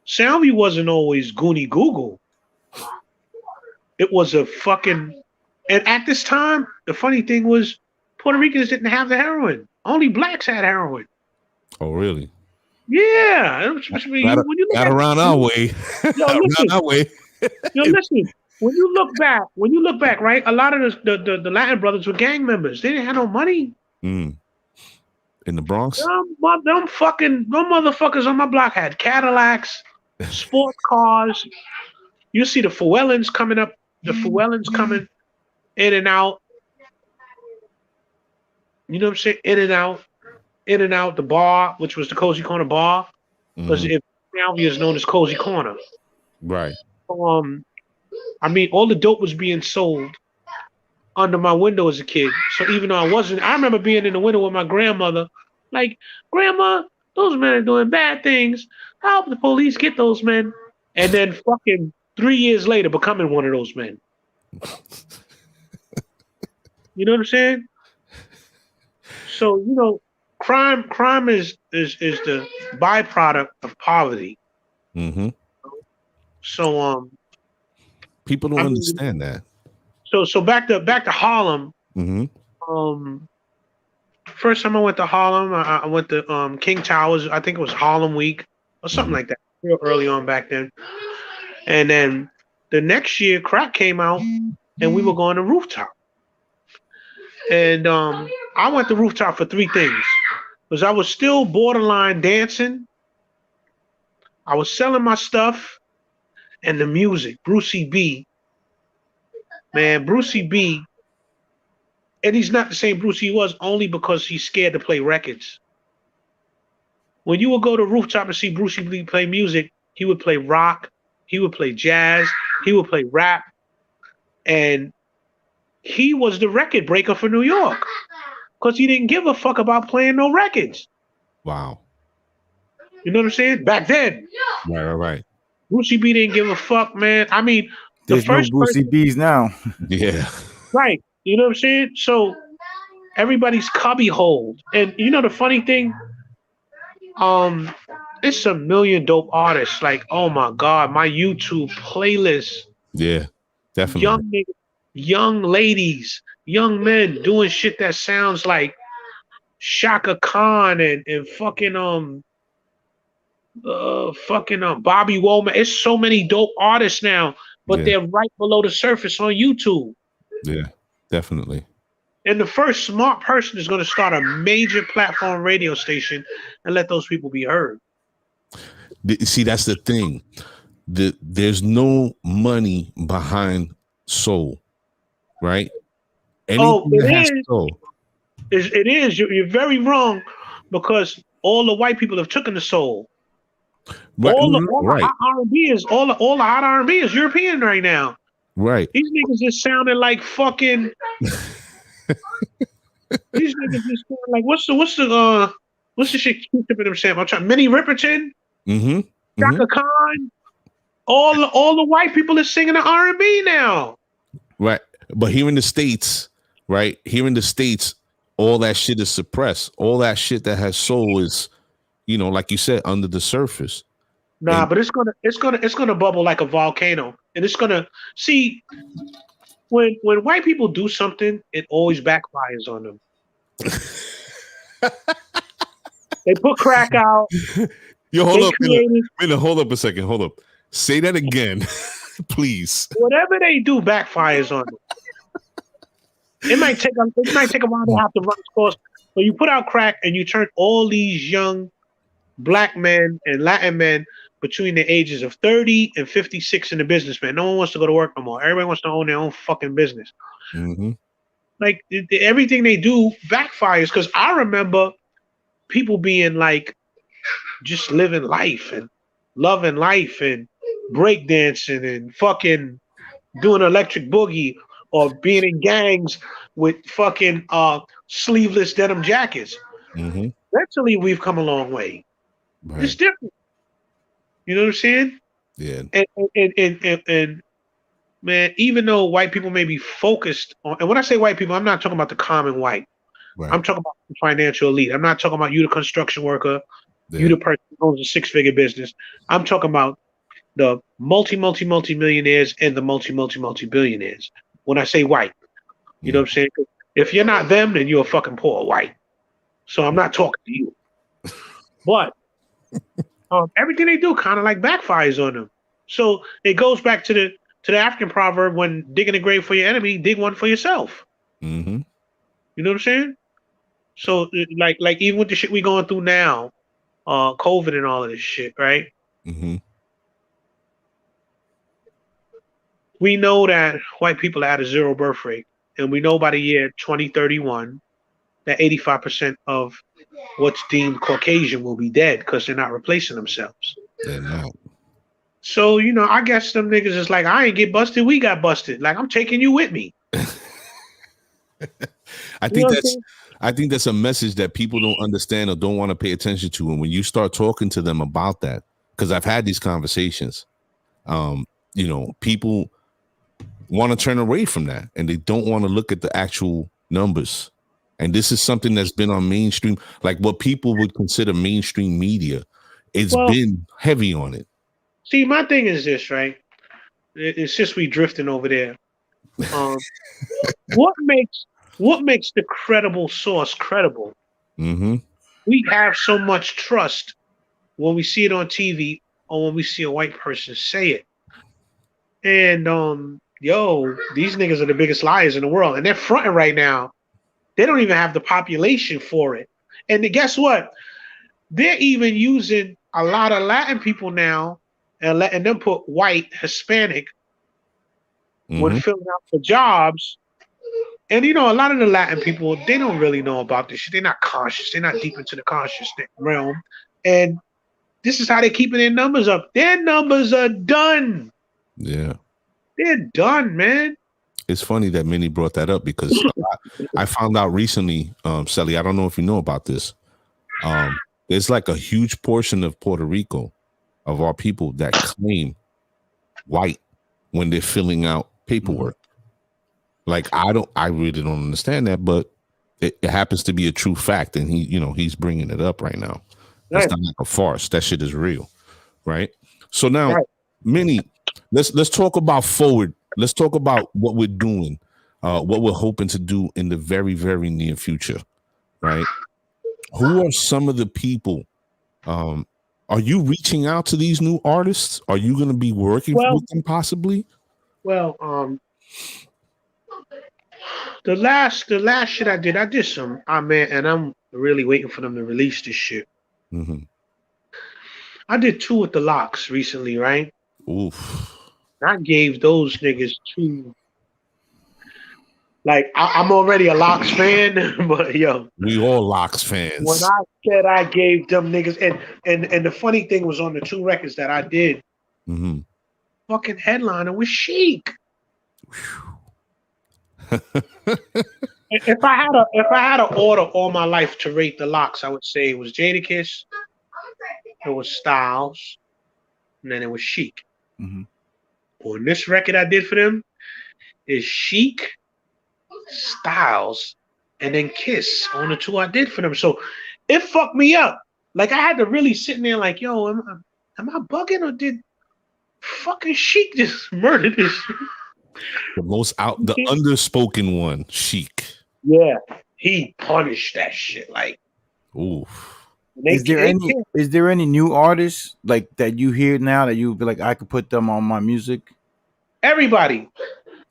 Soundview wasn't always goony google. It was a fucking, and at this time, the funny thing was Puerto Ricans didn't have the heroin. Only blacks had heroin. Oh, really? Yeah. Not around our way. Around our way. Listen. When you look back, right? A lot of the Latin brothers were gang members. They didn't have no money. In the Bronx? Them motherfuckers on my block had Cadillacs, sports cars. You see the Llewellyns coming up, coming in and out. You know what I'm saying? In and out the bar, which was the Cozy Corner bar. Because if Soundview is known as Cozy Corner. Right. I mean, all the dope was being sold under my window as a kid. So even though I remember being in the window with my grandmother, like, Grandma, those men are doing bad things. Help the police get those men. And then fucking 3 years later, becoming one of those men. You know what I'm saying? So, you know, crime is the byproduct of poverty. So, people don't understand that. So back to Harlem. First time I went to Harlem, I went to King Towers. I think it was Harlem Week or something like that, real early on back then. And then the next year, crack came out, and we were going to Rooftop. And I went to Rooftop for three things, because I was still borderline dancing. I was selling my stuff and the music. Brucey B, man, Brucey B, and he's not the same Bruce he was only because he's scared to play records. When you would go to Rooftop and see Brucey B play music, he would play rock, he would play jazz, he would play rap, and he was the record breaker for New York because he didn't give a fuck about playing no records. Wow. You know what I'm saying? Back then. Right. Brucey B didn't give a fuck, man. I mean, there's no Brucey B's now. Yeah. Right. You know what I'm saying? So everybody's cubby hole. And you know the funny thing? It's a million dope artists. Like, oh my God, my YouTube playlist. Yeah, definitely. Young niggas, young ladies, young men doing shit that sounds like Shaka Khan and fucking Bobby Womack. It's so many dope artists now, but they're right below the surface on YouTube. Yeah, definitely. And the first smart person is going to start a major platform radio station and let those people be heard. See, that's the thing. There's no money behind soul, right? It is. You're very wrong because all the white people have taken the soul. Right. All the hot R&B is all the hot R&B is European right now. Right. These niggas just sounded like fucking. These niggas just sound like what's the shit Q-Tip and them saying? I'm trying Minnie Riperton, Shaka Khan. All the white people are singing the R&B now. Right. But here in the States, right? Here in the States, all that shit is suppressed. All that shit that has soul is, you know, like you said, under the surface. Nah, but it's gonna bubble like a volcano. And it's gonna see when white people do something, it always backfires on them. They put crack out. Yo, hold up a second. Hold up. Say that again, please. Whatever they do backfires on them. It might take a while to have to run its course, but you put out crack and you turn all these young black men and Latin men between the ages of 30 and 56 in the business, man. No one wants to go to work no more. Everybody wants to own their own fucking business. Mm-hmm. Like everything they do backfires because I remember people being like just living life and loving life and breakdancing and fucking doing electric boogie or being in gangs with fucking sleeveless denim jackets. Mm-hmm. Mentally, we've come a long way. Right. It's different. You know what I'm saying? Yeah. And man, even though white people may be focused on, and when I say white people, I'm not talking about the common white. Right. I'm talking about the financial elite. I'm not talking about you, the construction worker, you, the person who owns a 6-figure business. I'm talking about the multi-millionaires and the multi-billionaires. When I say white, you know what I'm saying? If you're not them, then you're a fucking poor white. So I'm not talking to you. But everything they do kind of like backfires on them. So it goes back to the African proverb: when digging a grave for your enemy, dig one for yourself. Mm-hmm. You know what I'm saying? So like even with the shit we going through now, COVID and all of this shit, right? Mm-hmm. We know that white people had a zero birth rate, and we know by the year 2031 that 85% of what's deemed Caucasian will be dead because they're not replacing themselves. They're not. So, you know, I guess them niggas is like, I ain't get busted, we got busted. Like, I'm taking you with me. I think that's a message that people don't understand or don't want to pay attention to. And when you start talking to them about that, because I've had these conversations, you know, people want to turn away from that and they don't want to look at the actual numbers. And this is something that's been on mainstream, like what people would consider mainstream media. It's been heavy on it. See, my thing is this, right? It's just we drifting over there. What makes the credible source credible? Mm-hmm. We have so much trust when we see it on TV or when we see a white person say it. And these niggas are the biggest liars in the world, and they're fronting right now. They don't even have the population for it. And guess what? They're even using a lot of Latin people now and letting them put white, Hispanic when filling out for jobs. And you know, a lot of the Latin people, they don't really know about this shit. They're not conscious. They're not deep into the conscious realm. And this is how they're keeping their numbers up. Their numbers are done. Yeah. They're done, man. It's funny that Minnie brought that up because I found out recently, Sally, I don't know if you know about this. There's like a huge portion of Puerto Rico, of our people, that claim white when they're filling out paperwork. Like, I really don't understand that, but it happens to be a true fact, and he's bringing it up right now. That's not like a farce. That shit is real, right? So now, Minnie, let's talk about forward. Let's talk about what we're doing, what we're hoping to do in the very, very near future, right? Who are some of the people? Are you reaching out to these new artists? Are you going to be working with them possibly? Well, the last shit I did some, and I'm really waiting for them to release this shit. I did 2 with the Locks recently, right? Oof. I gave those niggas 2. Like, I'm already a Locks fan, but yo, we all Locks fans. When I said I gave them niggas, and the funny thing was on the 2 records that I did, fucking headliner was Chic. If I had to order all my life to rate the Locks, I would say it was Jadakiss, it was Styles, and then it was Chic. On this record I did for them is Chic, Styles, and then Kiss on the 2 I did for them. So it fucked me up. Like, I had to really sit in there like, yo, am I bugging, or did fucking Chic just murder this? The underspoken one, Chic. Yeah, he punished that shit. Like, oof. Is there any new artists like that you hear now that you be like, I could put them on my music? Everybody,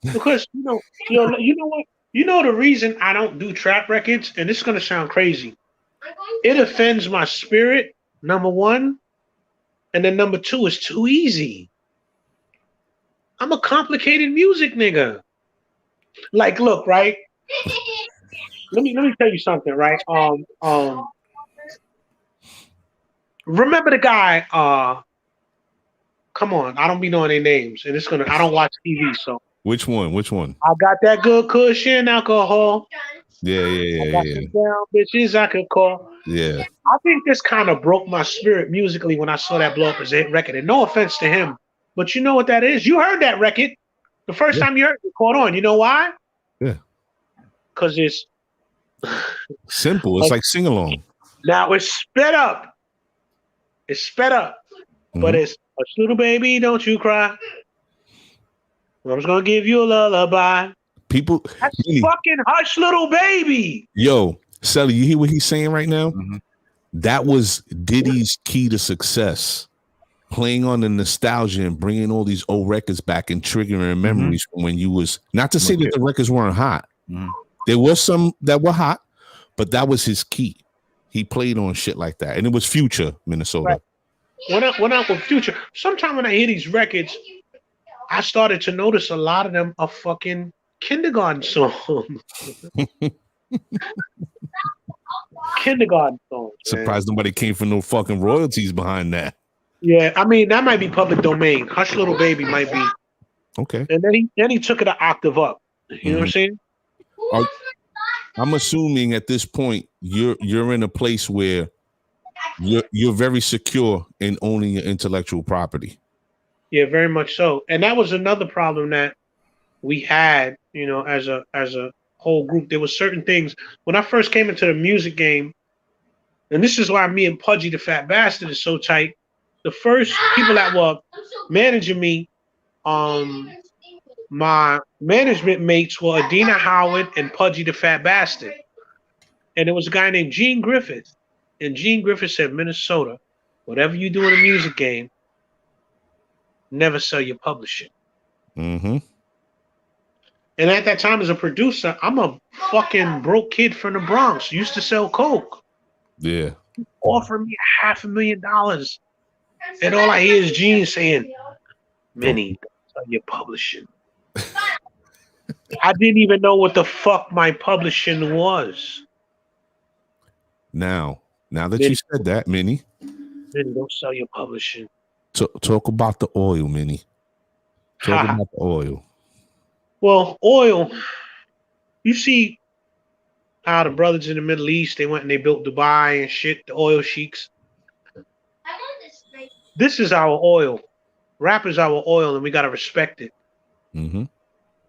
because you know what? You know the reason I don't do trap records, and this is gonna sound crazy. It offends my spirit, number 1, and then number 2 is too easy. I'm a complicated music nigga. Like, look, right? Let me tell you something, right? Remember the guy? Come on, I don't be knowing their names, and I don't watch TV, so. Which one? I got that good cushion alcohol. Yeah. I got some down bitches I could call. Yeah. I think this kind of broke my spirit musically when I saw that blow up as a hit record. And no offense to him, but you know what that is? You heard that record. The first time you heard it, caught on. You know why? Yeah. Because it's simple. It's like sing along. Now it's sped up. But it's Hush Little Baby, Don't You Cry. I'm just gonna give you a lullaby. People, that's fucking Hush Little Baby. Yo, Sally, you hear what he's saying right now? That was Diddy's key to success. Playing on the nostalgia and bringing all these old records back and triggering memories from when you was, not to say that the records weren't hot. There was some that were hot, but that was his key. He played on shit like that. And it was Future, Minnesota. Right. When I with Future, sometimes when I hear these records, I started to notice a lot of them are fucking kindergarten songs. Kindergarten songs. Surprised nobody came for no fucking royalties behind that. Yeah, I mean, that might be public domain. Hush Little Baby might be. Okay. And then he took it an octave up. You know what I'm saying? I'm assuming at this point you're in a place where you're very secure in owning your intellectual property. Yeah, very much so. And that was another problem that we had, you know, as a whole group. There were certain things when I first came into the music game, and this is why me and Pudgy the Fat Bastard is so tight. The first people that were managing me, my management mates were Adina Howard and Pudgy the Fat Bastard. And there was a guy named Gene Griffith. And Gene Griffith said, Minnesota, whatever you do in the music game, never sell your publishing. And at that time as a producer, I'm a fucking broke kid from the Bronx. Used to sell coke. Yeah. Offering me $500,000 And all I hear is Gene saying, Minnie, you're publishing. I didn't even know what the fuck my publishing was. Now that Minnie, you said that, Minnie, don't sell your publishing. talk about the oil, Minnie. Talk about the oil. Well, oil, you see how the brothers in the Middle East, they went and they built Dubai and shit, the oil sheiks. This is our oil. Rap is our oil, and we got to respect it. Mm-hmm.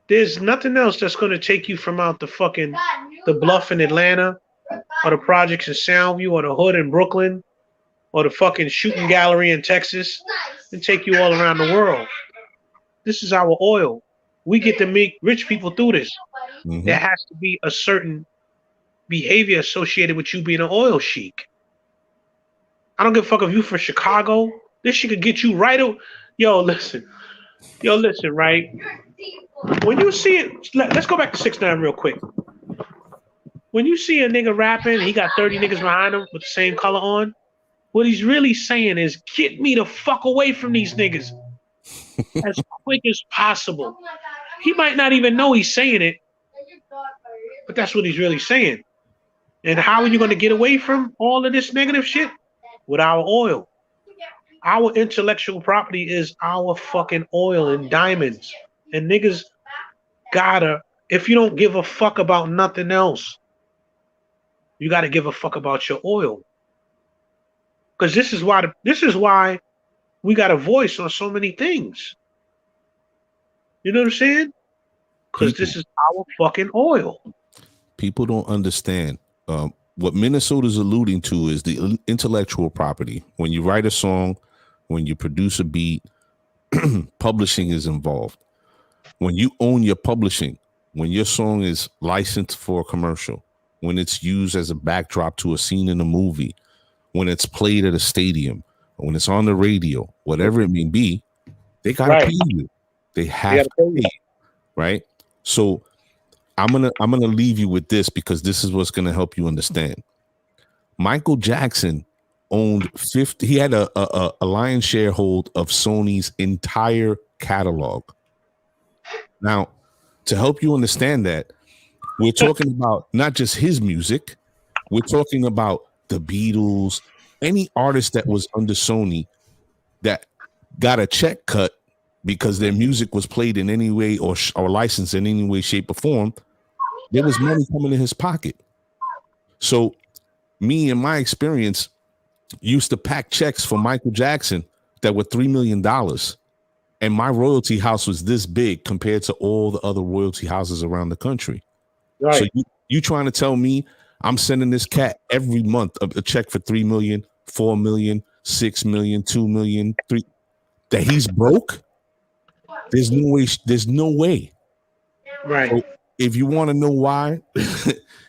There's nothing else that's going to take you from out the bluff in Atlanta, or the projects in Soundview, or the hood in Brooklyn, or the fucking shooting gallery in Texas, and take you all around the world. This is our oil. We get to make rich people do this. Mm-hmm. There has to be a certain behavior associated with you being an oil sheik. I don't give a fuck if you from Chicago. This shit could get you right. Yo, listen, right? When you see it, let's go back to 6ix9ine real quick. When you see a nigga rapping, he got 30 niggas behind him with the same color on. What he's really saying is, get me the fuck away from these niggas as quick as possible. He might not even know he's saying it, but that's what he's really saying. And how are you going to get away from all of this negative shit? With our oil. Our intellectual property is our fucking oil and diamonds. And niggas gotta, if you don't give a fuck about nothing else, you gotta give a fuck about your oil. Because this is why we got a voice on so many things. You know what I'm saying? Because this is our fucking oil. People don't understand. What Minnesota's alluding to is the intellectual property. When you write a song, when you produce a beat, publishing is involved. When you own your publishing, when your song is licensed for a commercial, when it's used as a backdrop to a scene in a movie, when it's played at a stadium, when it's on the radio, whatever it may be, they gotta pay you. They have to pay you, right? So I'm gonna leave you with this, because this is what's gonna help you understand. Michael Jackson owned 50. He had a lion's share hold of Sony's entire catalog. Now, to help you understand that, we're talking about not just his music. We're talking about the Beatles, any artist that was under Sony that got a check cut because their music was played in any way or licensed in any way, shape, or form. There was money coming in his pocket. So me, in my experience, used to pack checks for Michael Jackson that were $3 million. And my royalty house was this big compared to all the other royalty houses around the country. Right. So you trying to tell me I'm sending this cat every month a check for 3 million, 4 million, 6 million, 2 million, 3, that he's broke? There's no way. Right. So if you want to know why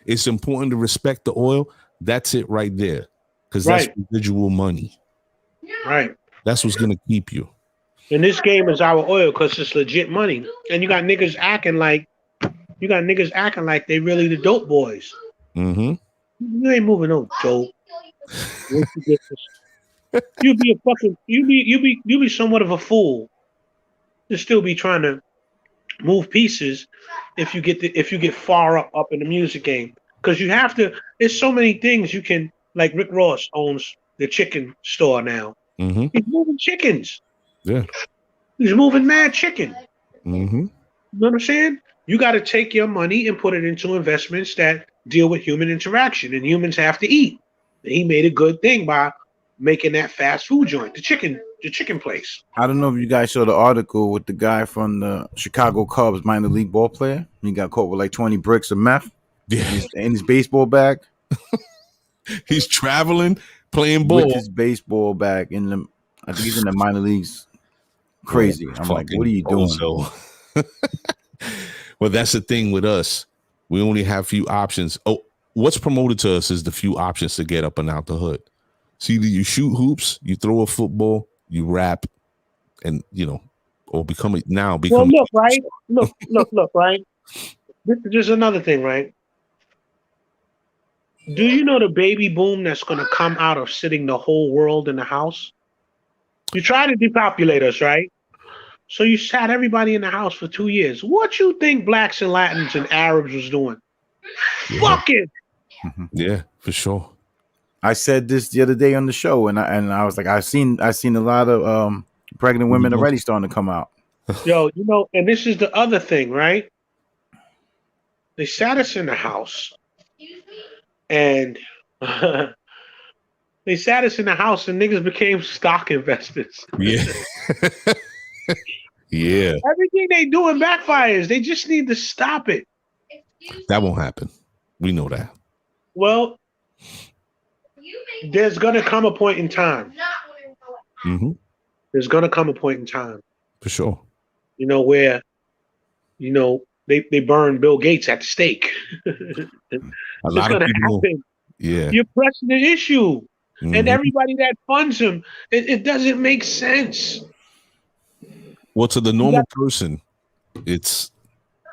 it's important to respect the oil, that's it right there. Because that's residual money. Right. That's what's gonna keep you. And this game is our oil because it's legit money. And you got niggas acting like they really the dope boys. Mm-hmm. You ain't moving no dope. You be somewhat of a fool to still be trying to move pieces if you get far up in the music game. Because you have to, there's so many things you can, like Rick Ross owns the chicken store now. Mm-hmm. He's moving chickens. Yeah. He's moving mad chicken. Mm-hmm. You know what I'm saying? You got to take your money and put it into investments that deal with human interaction, and humans have to eat. And he made a good thing by making that fast food joint, the chicken place. I don't know if you guys saw the article with the guy from the Chicago Cubs, minor league ball player. He got caught with like 20 bricks of meth in his baseball bag. He's traveling, playing ball with his baseball bag in the. I think he's in the minor leagues. Crazy. I'm like, what are you doing? Well, that's the thing with us. We only have few options. Oh, what's promoted to us is the few options to get up and out the hood. See, either you shoot hoops, you throw a football, you rap, and or become. Well, look, right? Look, right? This is just another thing, right? Do you know the baby boom that's going to come out of sitting the whole world in the house? You tried to depopulate us, right? So you sat everybody in the house for 2 years. What you think blacks and Latins and Arabs was doing? Yeah. Fuck it. Yeah, for sure. I said this the other day on the show, and I was like, I've seen a lot of pregnant women already starting to come out. Yo, and this is the other thing, right? They sat us in the house, and they sat us in the house, and niggas became stock investors. Yeah. Yeah. Everything they doing backfires. They just need to stop it. That won't happen. We know that. Well, there's gonna come a point in time. Mm-hmm. There's gonna come a point in time. For sure. Where, they burn Bill Gates at the stake. A lot of people. Happen. Yeah. You're pressing the issue. Mm-hmm. And everybody that funds him, it doesn't make sense. Well, to the normal person, it's,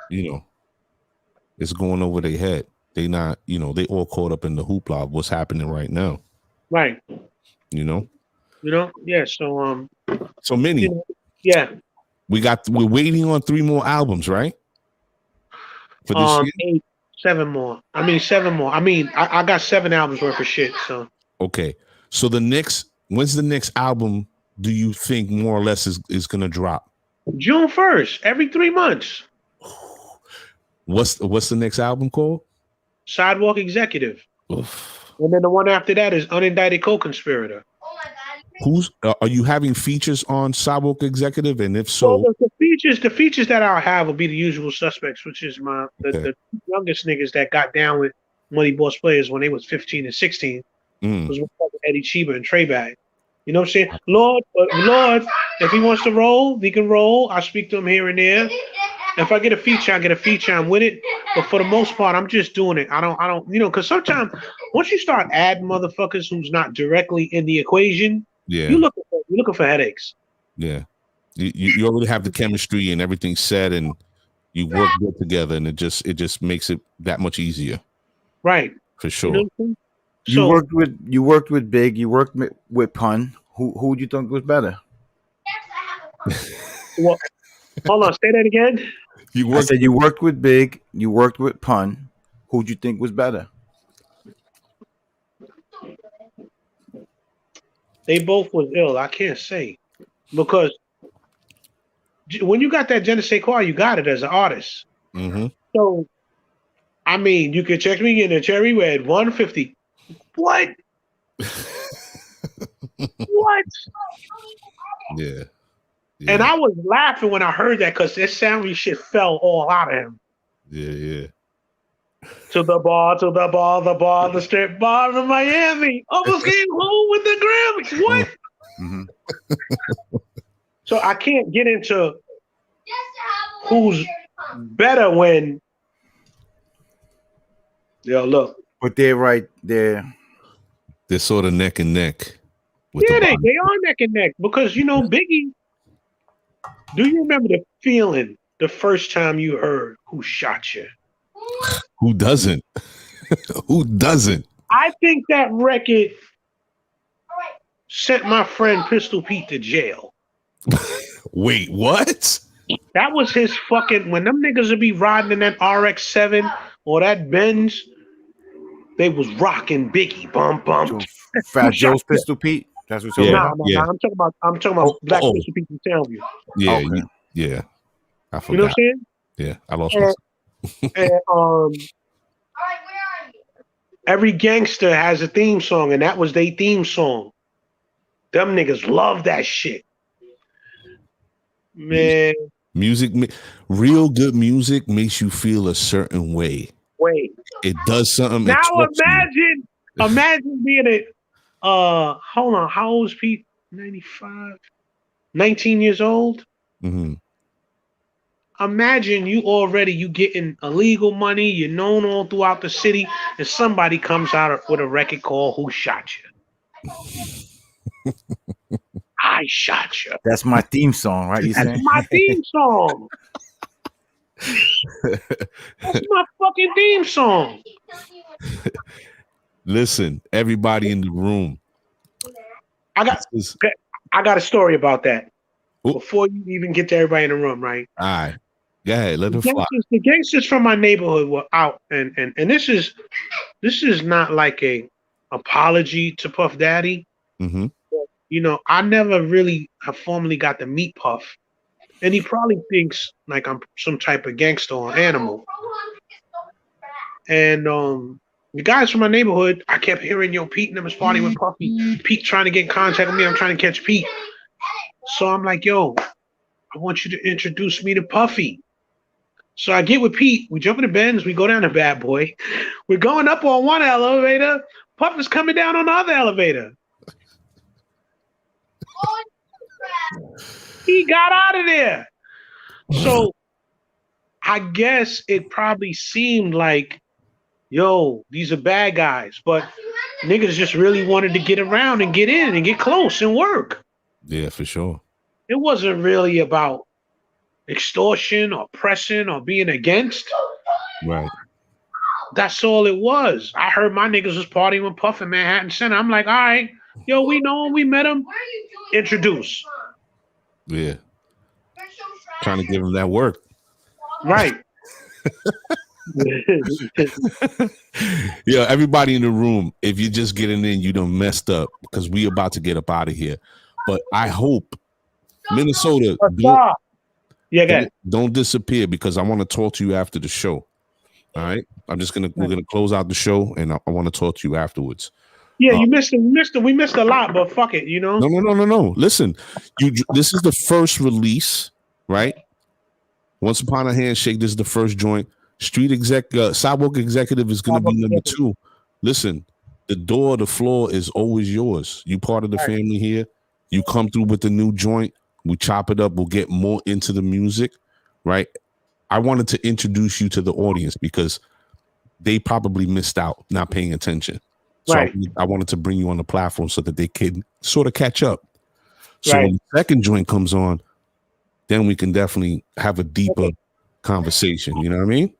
it's going over their head. They not, they all caught up in the hoopla of what's happening right now. Right. Yeah. So many. Yeah. We're waiting on 3 more albums, right? For this year? 7 more. I got 7 albums worth of shit. So okay. So when's the next album do you think more or less is gonna drop? June 1st, every 3 months. What's the next album called? Sidewalk Executive. Oof. And then the one after that is Unindicted Co-Conspirator. Are you having features on Sidewalk Executive? And if so, well, the features that I'll have will be the usual suspects, which is the youngest niggas that got down with Money Boss Players when they was 15 and 16. Was Eddie Chiba and Trey Bag. You know what I'm saying? Lord, if he wants to roll, he can roll. I speak to him here and there. If I get a feature, I get a feature. I'm with it. But for the most part, I'm just doing it. I don't, because sometimes once you start adding motherfuckers who's not directly in the equation, you're looking for headaches. Yeah. You already have the chemistry and everything set, and you work good together, and it just makes it that much easier. Right. For sure. You worked with Big, you worked with Pun. Who do you think was better? Well, hold on, say that again. I said you worked with Big, you worked with Pun. Who do you think was better? They both was ill. I can't say, because when you got that Je ne sais quoi, you got it as an artist. Mm-hmm. So, you could check me in a Cherry Red 150. What? What? Yeah. And I was laughing when I heard that, because this Soundview shit fell all out of him. Yeah. To the bar, the strip bar in Miami. Almost came home with the Grammys. What? Mm-hmm. So I can't get into who's better when. Look. But they're right there. They're sort of neck and neck. They are neck and neck, because Biggie. Do you remember the feeling the first time you heard "Who Shot You"? Who doesn't? Who doesn't? I think that record sent my friend Pistol Pete to jail. Wait, what? That was his fucking, when them niggas would be riding in that RX-7 or that Benz, they was rocking Biggie. Bum bum. Fat Joe's Pistol Pete. That's what you're talking about. No. I'm talking about Black Pistol Pete from Soundview. Yeah, okay. Yeah. I forgot. You know what I'm saying? Yeah, I lost myself. And every gangster has a theme song, and that was their theme song. Them niggas love that shit. Man. Real good music makes you feel a certain way. It does something. Now imagine being hold on, how old is Pete? 95? 19 years old? Mm-hmm. Imagine you getting illegal money, you're known all throughout the city, and somebody comes out with a record called "Who Shot You?" I shot you. That's my theme song, right? That's my theme song. That's my fucking theme song. Listen, everybody in the room. I got a story about that. Ooh. Before you even get to everybody in the room, right? All right. Go ahead. Let it fly. The gangsters from my neighborhood were out, and this is not like a apology to Puff Daddy. Mm-hmm. You know, I never really have formally got to meet Puff, and he probably thinks like I'm some type of gangster or animal. And the guys from my neighborhood, I kept hearing, yo, Pete and them was partying with Puffy. Pete trying to get in contact with me. I'm trying to catch Pete. So I'm like, yo, I want you to introduce me to Puffy. So I get with Pete. We jump in the Benz. We go down to Bad Boy. We're going up on one elevator. Puff is coming down on the other elevator. He got out of there. So I guess it probably seemed like, yo, these are bad guys. But niggas just really wanted to get around and get in and get close and work. Yeah, for sure. It wasn't really about extortion or pressing or being against. Right. That's all it was. I heard my niggas was partying with Puff in Manhattan Center. I'm like, all right, yo, we know him, we met him. Introduce. Yeah. Trying to give him that work. Right. Yeah, everybody in the room, if you're just getting in, you done messed up because we about to get up out of here. But I hope Minnesota don't disappear because I want to talk to you after the show. All right, we're gonna close out the show, and I want to talk to you afterwards. Yeah, you missed it. We missed a lot, but fuck it, you know. No. Listen, this is the first release, right? Once Upon a Handshake. This is the first joint. Sidewalk Executive is gonna be number 2. Listen, the floor is always yours. You part of the family here. You come through with the new joint. We chop it up. We'll get more into the music, right? I wanted to introduce you to the audience because they probably missed out not paying attention. So right. I wanted to bring you on the platform so that they can sort of catch up. So when the second joint comes on, then we can definitely have a deeper conversation. You know what I mean?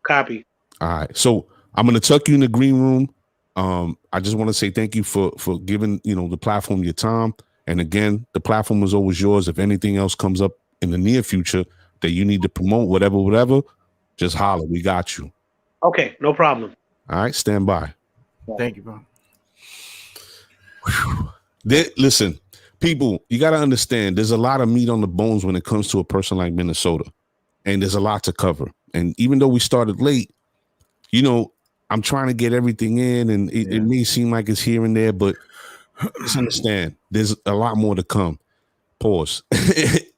Copy. All right. So I'm going to tuck you in the green room. I just want to say thank you for giving, the platform your time. And again, the platform is always yours. If anything else comes up in the near future that you need to promote, whatever, just holler. We got you. Okay, no problem. All right, stand by. Thank you, bro. Listen, people, you got to understand there's a lot of meat on the bones when it comes to a person like Minnesota. And there's a lot to cover. And even though we started late, I'm trying to get everything in, and it may seem like it's here and there, but just understand there's a lot more to come. Pause.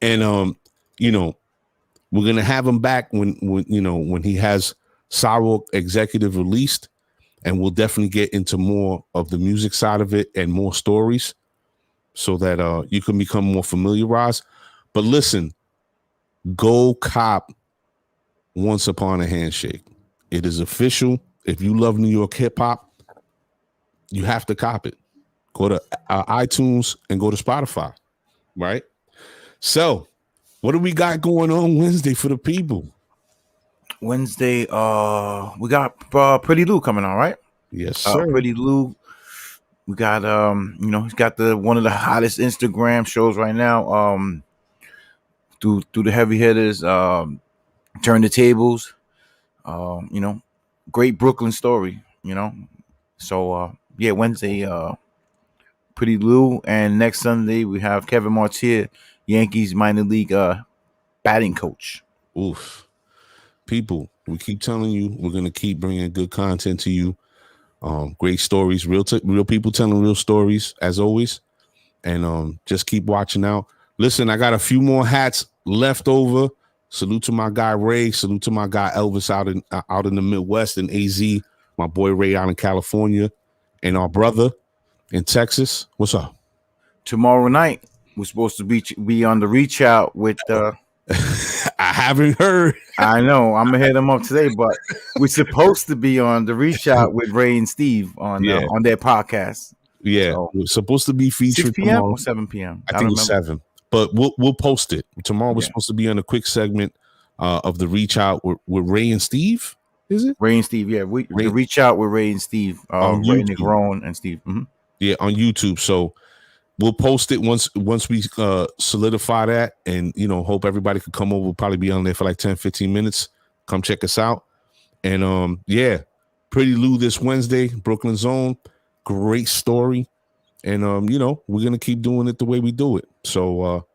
And we're gonna have him back when he has Sidewalk Executive released, and we'll definitely get into more of the music side of it and more stories so that you can become more familiarized. But listen, go cop Once Upon a Handshake. It is official. If you love New York hip hop, you have to cop it. Go to iTunes and go to Spotify, right? So, what do we got going on Wednesday for the people? Wednesday, we got Pretty Lou coming on, right? Yes, sir. Pretty Lou. We got he's got one of the hottest Instagram shows right now. Through the heavy hitters, Turn the Tables. Great Brooklyn story. So Wednesday, Pretty Lou, and next Sunday we have Kevin Martier, Yankees minor league batting coach. Oof. People, we keep telling you we're going to keep bringing good content to you. Great stories, real people telling real stories as always. And just keep watching out. Listen, I got a few more hats left over. Salute to my guy Ray. Salute to my guy Elvis out in the Midwest in AZ. My boy Ray out in California, and our brother in Texas. What's up? Tomorrow night we're supposed to be on the Reach Out with. I haven't heard. I know. I'm gonna hit them up today, but we're supposed to be on the Reach Out with Ray and Steve on their podcast. Yeah, so, we're supposed to be featured 6 p.m. or 7 p.m. I think it's 7. But we'll post it tomorrow. We're supposed to be on a quick segment of the Reach Out with Ray and Steve. Is it Ray and Steve? Yeah, the Reach Out with Ray and Steve. Ray Negron and Steve. Mm-hmm. Yeah, on YouTube. So we'll post it once we solidify that, and hope everybody could come over. We'll probably be on there for like 10-15 minutes. Come check us out. And Pretty Lou this Wednesday, Brooklyn Zone. Great story. And we're gonna keep doing it the way we do it. So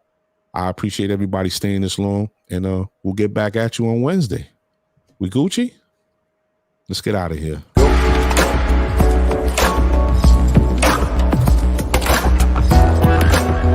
I appreciate everybody staying this long, and we'll get back at you on Wednesday. We Gucci? Let's get out of here.